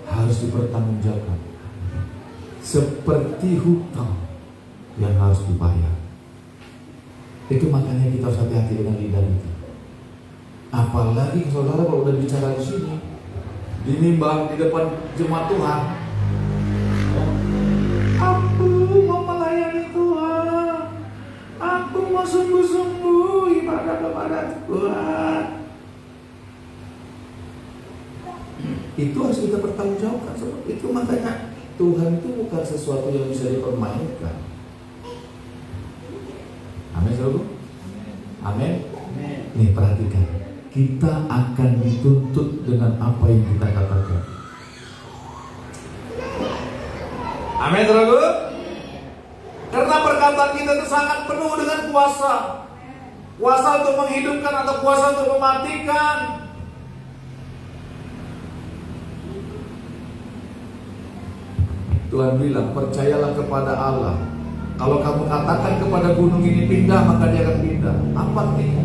Harus dipertanggungjawabkan seperti hutang yang harus dibayar. Itu makanya kita harus hati-hati dengan lidah kita. Apalagi saudara kalau udah bicara di sini, dinimbang di depan jemaat Tuhan, aku mau melayani Tuhan, aku mau sungguh-sungguh ibadah kepada Tuhan. Itu harus kita pertanggungjawabkan seperti itu. Makanya Tuhan itu bukan sesuatu yang bisa dipermainkan. Amin, saudara. Amin. Nih perhatikan, kita akan dituntut dengan apa yang kita katakan. Amin, saudara. Karena perkataan kita itu sangat penuh dengan kuasa. Kuasa untuk menghidupkan atau kuasa untuk mematikan. Tuhan bilang, percayalah kepada Allah. Kalau kamu katakan kepada gunung ini pindah, maka dia akan pindah. Apa artinya?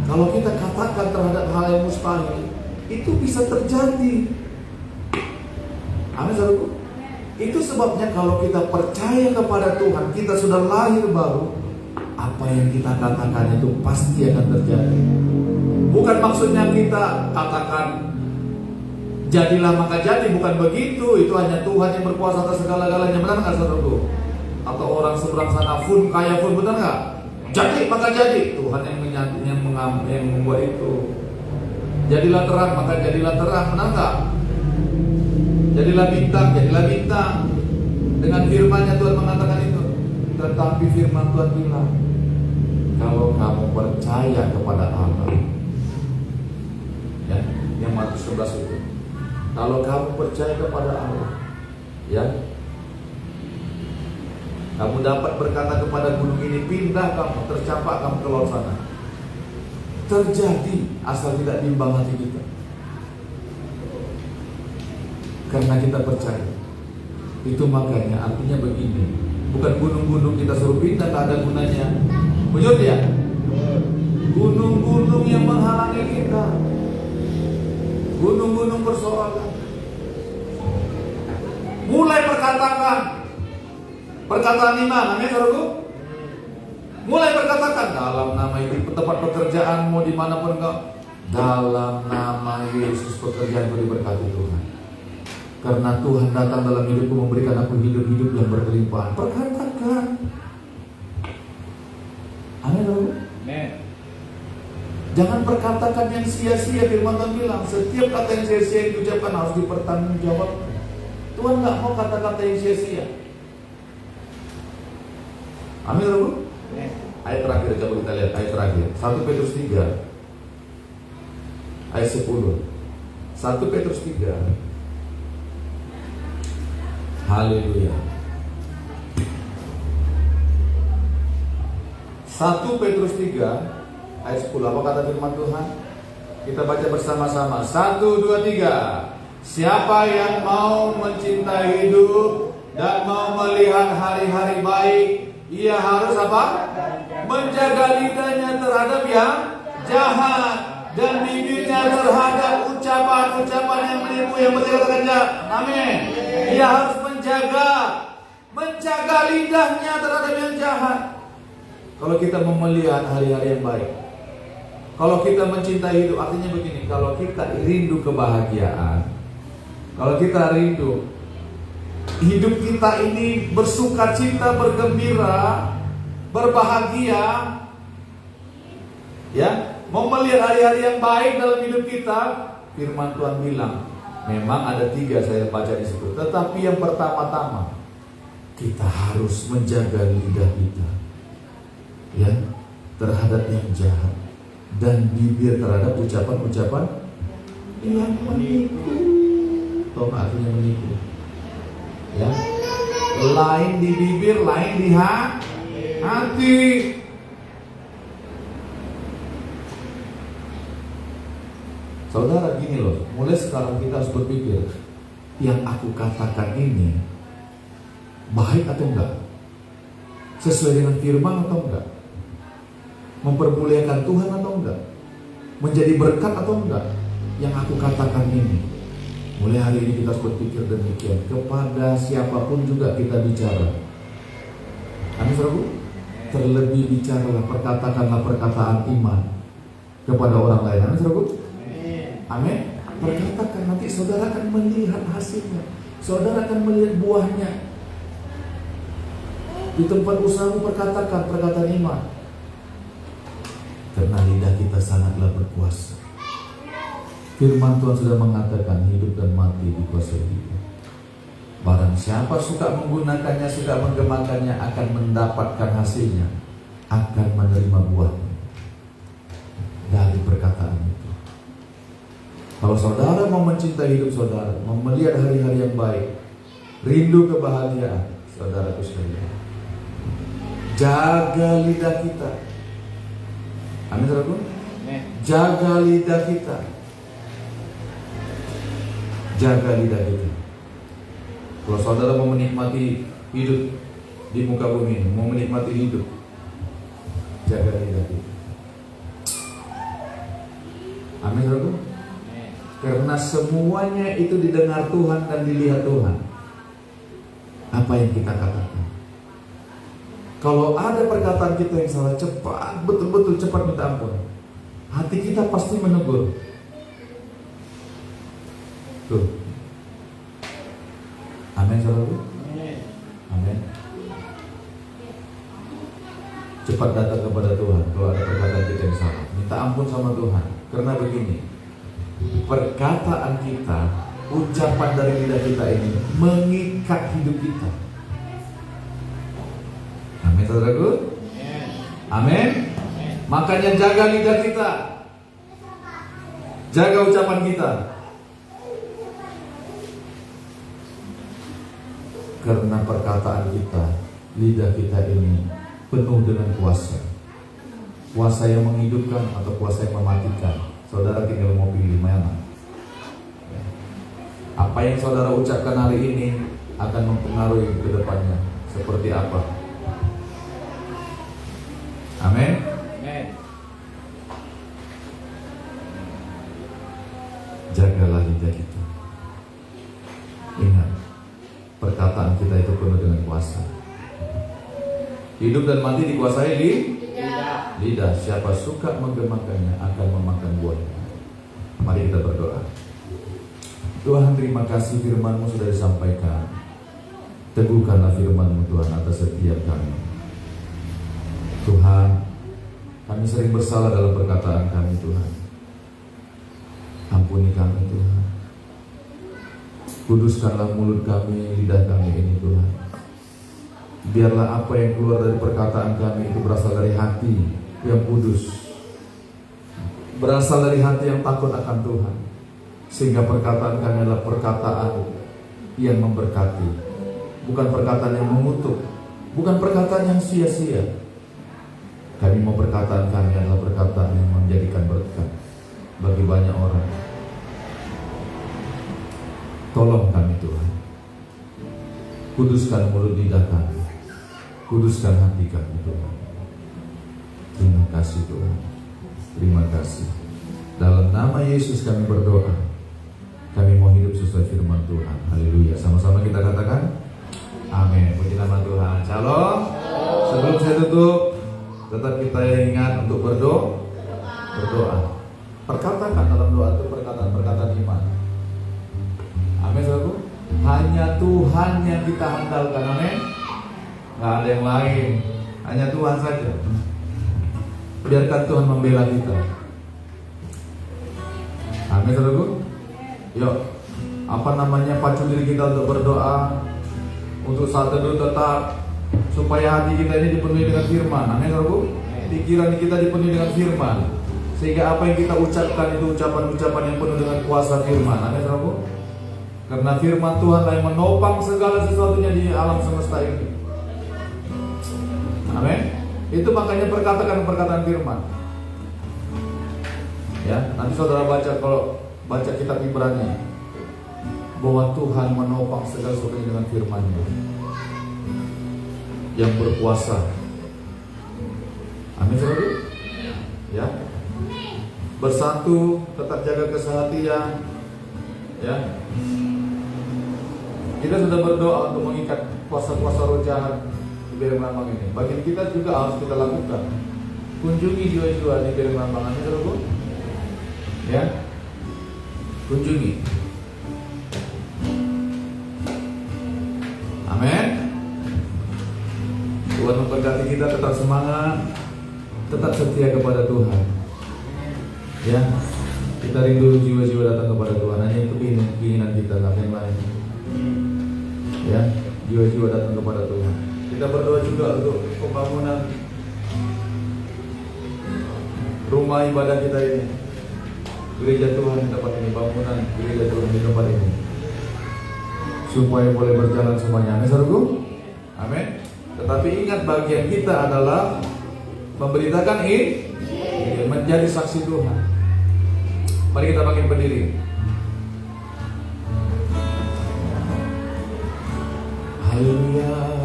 Kalau kita katakan terhadap hal yang mustahil, itu bisa terjadi. Amin, saudaraku. Itu sebabnya kalau kita percaya kepada Tuhan, kita sudah lahir baru, apa yang kita katakan itu pasti akan terjadi. Bukan maksudnya kita katakan jadilah maka jadi, bukan begitu. Itu hanya Tuhan yang berkuasa atas segala-galanya. Benar nggak, saudaraku? Atau orang seberang sana pun kaya pun, benar nggak? Jadi maka jadi. Tuhan yang membuat itu. Jadilah terang maka jadilah terang, benar nggak? Jadilah bintang, jadilah bintang. Dengan firman-Nya Tuhan mengatakan itu. Tetapi firman Tuhan bilang, kalau kamu percaya kepada Allah, ya, yang Matius 11 itu. Kalau kamu percaya kepada Allah, ya, kamu dapat berkata kepada gunung ini pindah, kamu tercapak, kamu ke laut sana. Terjadi asal tidak bimbang hati kita. Karena kita percaya. Itu makanya artinya begini, bukan gunung-gunung kita suruh pindah, tak ada gunanya. Betul ya? Gunung-gunung yang menghalangi kita, gunung-gunung persoalan, mulai perkatakan perkataan iman. Amin, saudaraku. Mulai berkatakan dalam nama itu, tempat pekerjaanmu dimanapun engkau, dalam nama Yesus pekerjaanku diberkati Tuhan. Karena Tuhan datang dalam hidupku memberikan aku hidup-hidup yang berkelimpahan. Perkatakan. Amin, saudaraku. Jangan perkatakan yang sia-sia. Firman Tuhan bilang, setiap kata yang sia-sia yang diucapkan harus dipertanggungjawabkan. Tuhan nggak mau kata-kata yang sia-sia. Amin, saudaraku. Ayat terakhir, coba kita lihat ayat terakhir. 1 Petrus 3 ayat 10. 1 Petrus 3. Haleluya. 1 Petrus 3 ayat 10. Apa kata firman Tuhan? Kita baca bersama-sama. 1, 2, 3. Siapa yang mau mencintai hidup dan mau melihat hari-hari baik, ia harus apa? Menjaga lidahnya terhadap yang jahat dan bibirnya terhadap ucapan-ucapan yang menipu, yang berkata-kata jahat. Amin. Dia harus menjaga lidahnya terhadap yang jahat. Kalau kita mau melihat hari-hari yang baik, kalau kita mencintai hidup, artinya begini, kalau kita rindu kebahagiaan, kalau kita rindu hidup kita ini bersukacita, bergembira, berbahagia, ya, mau melihat hari-hari yang baik dalam hidup kita, firman Tuhan bilang, memang ada 3 saya baca di situ. Tetapi yang pertama-tama, kita harus menjaga lidah kita, ya, terhadap yang jahat, dan bibir terhadap ucapan-ucapan yang menipu. Tahu nggak artinya menipu? Ya, lain di bibir, lain di hati. Saudara, gini loh, mulai sekarang kita harus berpikir, yang aku katakan ini baik atau enggak? Sesuai dengan firman atau enggak? Mempermuliakan Tuhan atau enggak? Menjadi berkat atau enggak? Yang aku katakan ini. Mulai hari ini kita harus berpikir demikian. Kepada siapapun juga kita bicara. Amin, saudaraku. Terlebih bicaralah, perkatakanlah perkataan iman kepada orang lain. Amin, saudaraku. Amin. Perkatakan, nanti saudara akan melihat hasilnya. Saudara akan melihat buahnya. Di tempat usahamu perkatakan perkataan iman. Karena lidah kita sangatlah berkuasa. Firman Tuhan sudah mengatakan hidup dan mati dikuasai lidah. Barang siapa suka menggunakannya, suka menggemakannya, akan mendapatkan hasilnya, akan menerima buahnya dari perkataan itu. Kalau saudara mau mencintai hidup saudara, mau melihat hari-hari yang baik, rindu kebahagiaan, saudaraku sekalian, jaga lidah kita. Amin, saudaraku. Jaga lidah kita. Jaga lidah kita. Kalau saudara mau menikmati hidup di muka bumi ini, mau menikmati hidup, jaga lidah kita. Amin, saudaraku. Karena semuanya itu didengar Tuhan dan dilihat Tuhan. Apa yang kita katakan. Kalau ada perkataan kita yang salah, cepat, betul-betul cepat minta ampun. Hati kita pasti menegur. Tuh. Amin, saudaraku. Amin. Cepat datang kepada Tuhan kalau ada perkataan kita yang salah. Minta ampun sama Tuhan. Karena begini, perkataan kita, ucapan dari lidah kita ini mengikat hidup kita. Amin, saudaraku. Amin. Makanya jaga lidah kita, jaga ucapan kita. Karena perkataan kita, lidah kita ini penuh dengan kuasa. Kuasa yang menghidupkan atau kuasa yang mematikan. Saudara tinggal mau pilih mana. Apa yang saudara ucapkan hari ini akan mempengaruhi ke depannya seperti apa. Amin. Jagalah lidah kita. Ingat, perkataan kita itu penuh dengan kuasa. Hidup dan mati dikuasai di lidah. Siapa suka menggemakannya akan memakan buahnya. Mari kita berdoa. Tuhan, terima kasih firman-Mu sudah disampaikan. Teguhkanlah firman-Mu Tuhan atas setiap kami. Tuhan, kami sering bersalah dalam perkataan kami Tuhan. Ampuni kami Tuhan. Kuduskanlah mulut kami, lidah kami ini Tuhan. Biarlah apa yang keluar dari perkataan kami itu berasal dari hati yang kudus, berasal dari hati yang takut akan Tuhan. Sehingga perkataan kami adalah perkataan yang memberkati, bukan perkataan yang mengutuk, bukan perkataan yang sia-sia. Kami mau perkataan kami adalah perkataan yang menjadikan berkat bagi banyak orang. Tolong kami Tuhan. Kuduskan mulut lidah kami, kuduskan hati kami Tuhan. Terima kasih Tuhan. Terima kasih. Dalam nama Yesus kami berdoa. Kami mau hidup sesuai firman Tuhan. Haleluya. Sama-sama kita katakan amin. Puji nama Tuhan. Shalom. Sebelum saya tutup, tetap kita ingat untuk berdoa. Perkatakan dalam doa itu perkataan iman. Amin, saudaraku. Hanya Tuhan yang kita andalkan. Amin. Gak ada yang lain. Hanya Tuhan saja. Biarkan Tuhan membela kita. Amin, saudaraku. Yuk, pacu diri kita untuk berdoa, untuk saat teduh tetap, supaya hati kita ini dipenuhi dengan firman. Amin, saudaraku. Pikiran kita dipenuhi dengan firman, sehingga apa yang kita ucapkan itu ucapan-ucapan yang penuh dengan kuasa firman. Amin, saudaraku. Karena firman Tuhan yang menopang segala sesuatunya di alam semesta ini. Amin. Itu makanya perkataan firman. Ya, nanti saudara baca, kalau baca kitab Ibrani, bahwa Tuhan menopang segala sesuatunya dengan firman-Nya yang berkuasa. Amin, saudara. Ya. Bersatu, tetap jaga kesehatan. Ya. Kita sudah berdoa untuk mengikat kuasa-kuasa roh jahat di Bereng Lambang ini. Bagian kita juga harus kita lakukan. Kunjungi jiwa-jiwa di Bereng Lambang ini, saudara. Ya. Kunjungi. Amin. kita tetap semangat, tetap setia kepada Tuhan. Ya, kita rindu jiwa-jiwa datang kepada Tuhan. Hanya itu keinginan kita, nggak yang lain. Ya, jiwa-jiwa datang kepada Tuhan. Kita berdoa juga untuk pembangunan rumah ibadah kita ini, gereja Tuhan di tempat ini, bangunan gereja Tuhan di tempat ini, supaya boleh berjalan semuanya. Amin, saudaraku. Amin. Tetapi ingat, bagian kita adalah memberitakan ini, menjadi saksi Tuhan. Mari kita bangkit berdiri. Haleluya.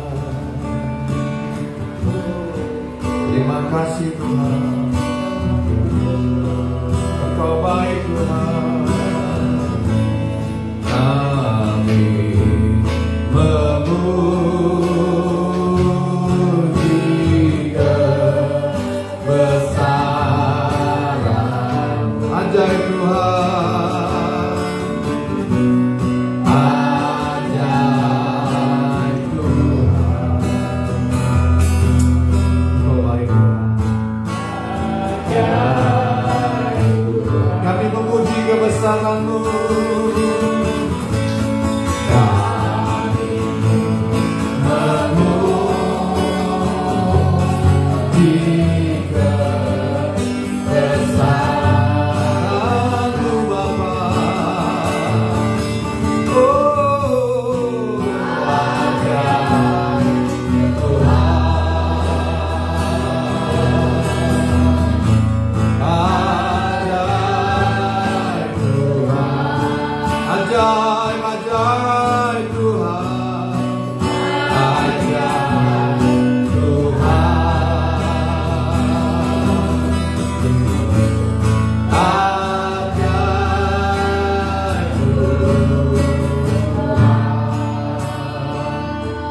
Terima kasih Tuhan, Engkau baik Tuhan. Kami memuji kebesaran ajaib Tuhan, ajaib Tuhan. Engkau baik Tuhan. Kami memuji kebesaran-Mu.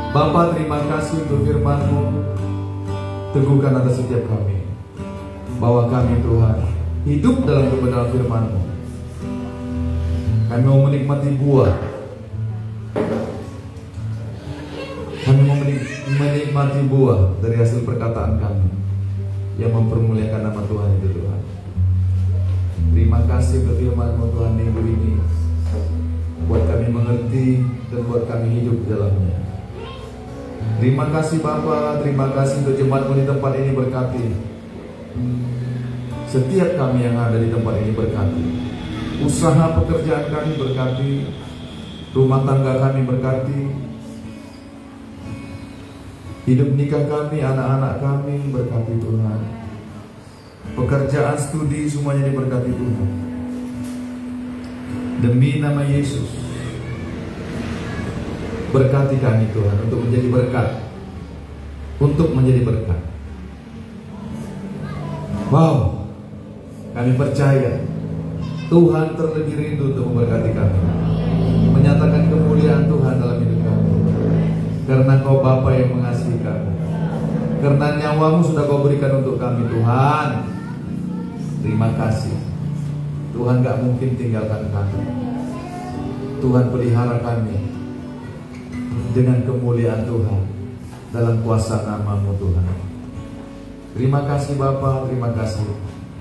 Bapa, terima kasih untuk firman-Mu. Teguhkan atas setiap kami, bahwa kami Tuhan hidup dalam kebenaran firman-Mu. Kami mau menikmati buah. Kami mau menikmati buah dari hasil perkataan kami yang mempermuliakan nama Tuhan itu Tuhan. Terima kasih untuk firman-Mu Tuhan minggu ini, buat kami mengerti dan buat kami hidup di dalamnya. Terima kasih Bapa, terima kasih untuk jemaat-Mu di tempat ini, berkati setiap kami yang ada di tempat ini, berkati usaha pekerjaan kami, berkati rumah tangga kami, berkati hidup nikah kami, anak-anak kami, berkati Tuhan. Pekerjaan studi semuanya diberkati Tuhan. Demi nama Yesus, berkati kami Tuhan untuk menjadi berkat, untuk menjadi berkat. Wow, kami percaya Tuhan terlebih rindu untuk memberkati kami, menyatakan kemuliaan Tuhan dalam hidup kami. Karena Kau Bapa yang mengasihi kami, karena nyawa-Mu sudah Kau berikan untuk kami Tuhan. Terima kasih Tuhan, gak mungkin tinggalkan kami. Tuhan pelihara kami dengan kemuliaan Tuhan dalam kuasa nama-Mu Tuhan. Terima kasih Bapa, terima kasih.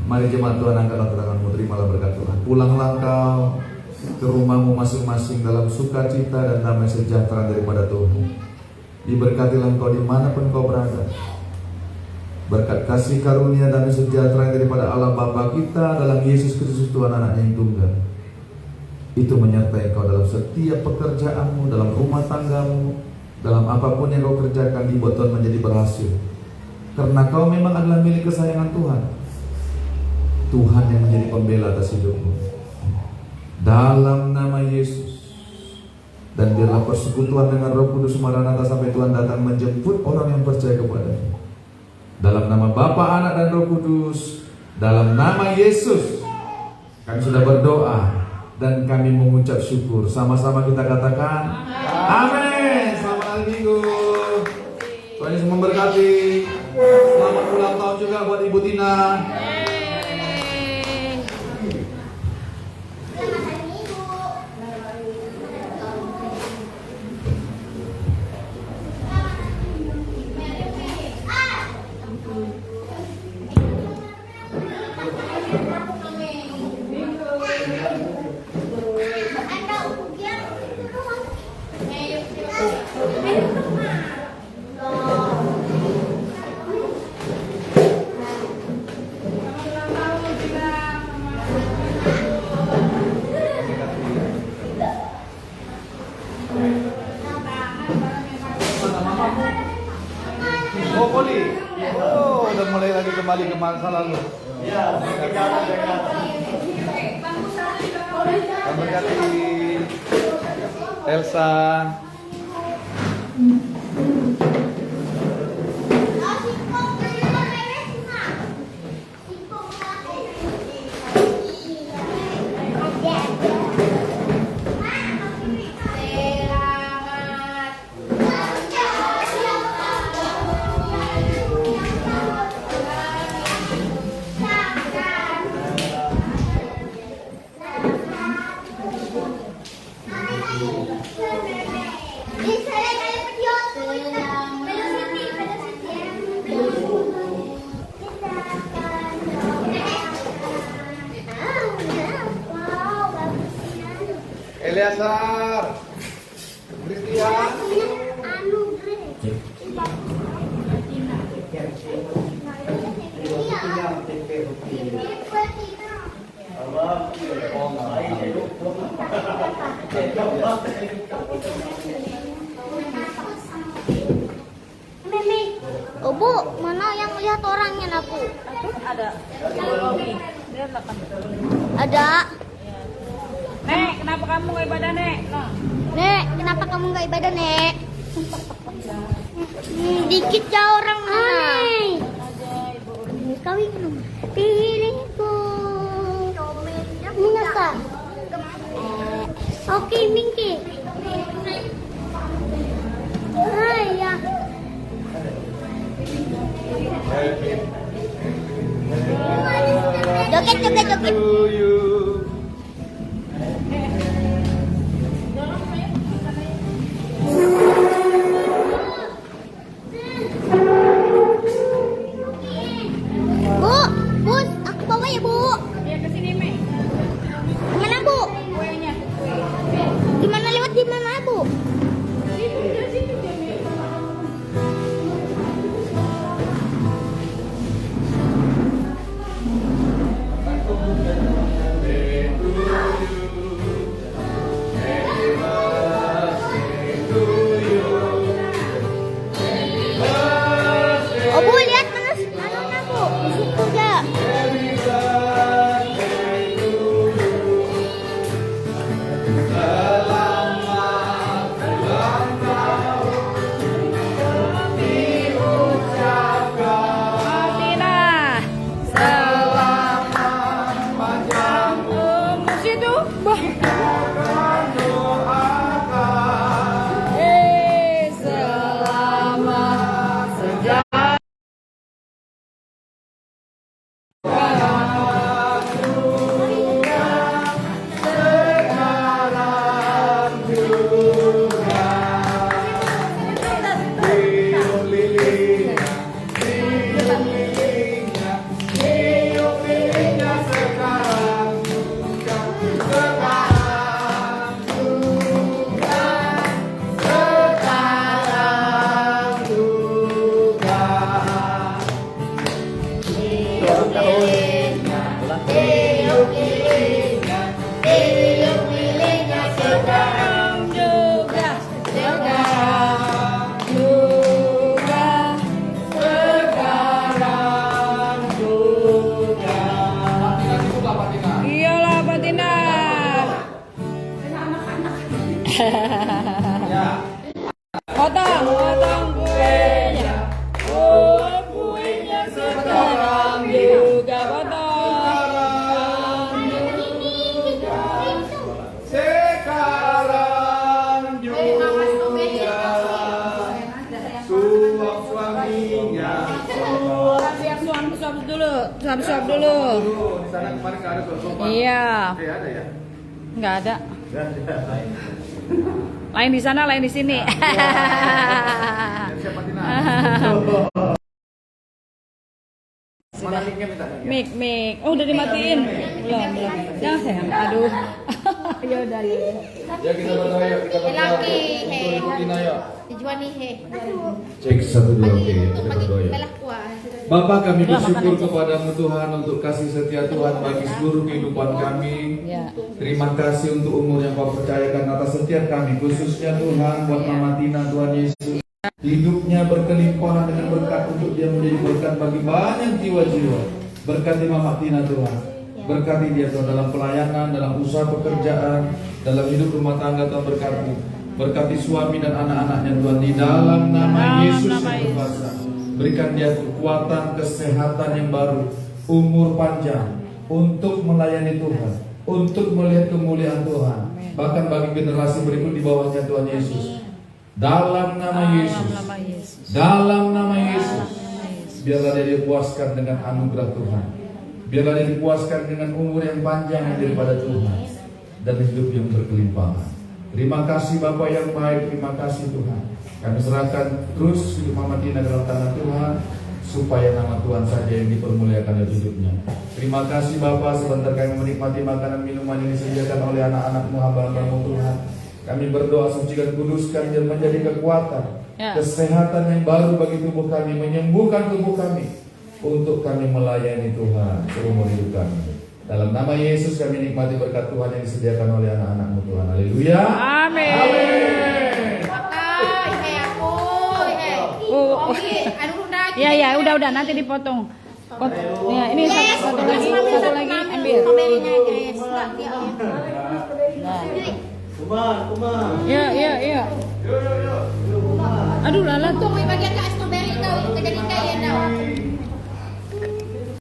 Mari jemaat Tuhan, angkatlah tangan-Mu, terimalah berkat Tuhan. Pulanglah Kau ke rumah-Mu masing-masing dalam sukacita dan damai sejahtera daripada Tuhan. Diberkatilah Kau dimanapun Kau berada. Berkat kasih karunia dan sejahtera daripada Allah Bapa kita dalam Yesus Kristus Tuhan Anaknya yang tunggal, itu menyertai Kau dalam setiap pekerjaan-Mu, dalam rumah tangga-Mu, dalam apapun yang Kau kerjakan. Dibuat Tuhan menjadi berhasil, karena Kau memang adalah milik kesayangan Tuhan. Tuhan yang menjadi pembela atas hidupmu, dalam nama Yesus. Dan biarlah persekutuan dengan Roh Kudus Maranatha sampai Tuhan datang menjemput orang yang percaya kepada-Nya. Dalam nama Bapa, Anak, dan Roh Kudus, dalam nama Yesus, kami sudah berdoa dan kami mengucap syukur. Sama-sama kita katakan amin. Selamat hari Minggu, Tuhan Yesus memberkati. Selamat ulang tahun juga buat Ibu Tina. kembali ke masa lalu. Ya, jangan. Memberkati Elsa. Eleazar, Christian, Oh Bu, mana yang lihat orangnya aku? Ada. Ada. Nek, kenapa kamu nggak ibadah, Nek? Nah. Nek, kenapa kamu nggak ibadah, Nek? Dikit ya orang mana? Kawin pilihku. Minasa. Oke, Mingki. Ya. Joget, joget, joget. to you. Bu, Bu, aku bawa ya Bu. Ya ke sini, Mek. Gimana Bu? Kuenya. Gimana lewat di mana Bu? Oh Bu, lihat mana Bu? Di situ ya. Martina. Musik tuh. Bah. Selamat sejahtera. Iyalah, Patina. Potong kuenya. Oh, kuenya sekarang juga potong. Sekarang juga suaminya. Biar suap dulu. Suap dulu. Di sana kemarin nggak ada suap-suapan. Iya. Ada ya? Nggak ada. Lain di sana, lain di sini. Dari siapa Tina? Mana mic-nya minta? Mik. Oh, udah dimatiin. Belum. Jangan sayang. Aduh. Ya udah. Ya kita berdoa yuk, kita berdoa. Laki, Untuk Ibu Tina yuk. Dijual nih, he. Cek 1 2 oke, kita berdoa yuk. Belah kuah. Bapak, kami bersyukur kepadamu Tuhan untuk kasih setia Tuhan bagi seluruh kehidupan kami. Ya. Terima kasih untuk umur yang kau percayakan atas setiap kami, khususnya Tuhan buat Mama Tina, Tuhan Yesus. Hidupnya hatinya berkelimpahan dengan berkat untuk dia menjadi berkat bagi banyak jiwa-jiwa. Berkati Mama Tina Tuhan. Berkati dia Tuhan dalam pelayanan, dalam usaha pekerjaan, dalam hidup rumah tangga Tuhan berkati. Berkati suami dan anak-anaknya Tuhan di dalam nama Yesus yang berkuasa. Berikan dia kekuatan, kesehatan yang baru, umur panjang untuk melayani Tuhan, untuk melihat kemuliaan Tuhan. Bahkan bagi generasi berikut di bawahnya Tuhan Yesus. Dalam nama Yesus. Dalam nama Yesus. Biarlah dia dipuaskan dengan anugerah Tuhan. Biarlah dia dipuaskan dengan umur yang panjang daripada Tuhan dan hidup yang berkelimpahan. Terima kasih Bapak yang baik, terima kasih Tuhan. Kami serahkan terus hidup Mama Tina dalam tangan Tuhan, supaya nama Tuhan saja yang dipermuliakan dalam hidupnya. Terima kasih Bapak, sebentar kami menikmati makanan minuman yang disediakan oleh anak-anak-Mu, hamba-Hamba-Mu Tuhan. Kami berdoa sucikan, kuduskan dan menjadi kekuatan, kesehatan yang baru bagi tubuh kami, menyembuhkan tubuh kami, untuk kami melayani Tuhan seumur hidup kami. Dalam nama Yesus kami nikmati berkat Tuhan yang disediakan oleh anak-anak-Mu Tuhan. Haleluya. Amin. Oh. Ya, udah, nanti dipotong. Ya, ini satu lagi, ambil. Ya. Aduh, lala tuh. Bagian ke strawberry kau, jadi kaya dah.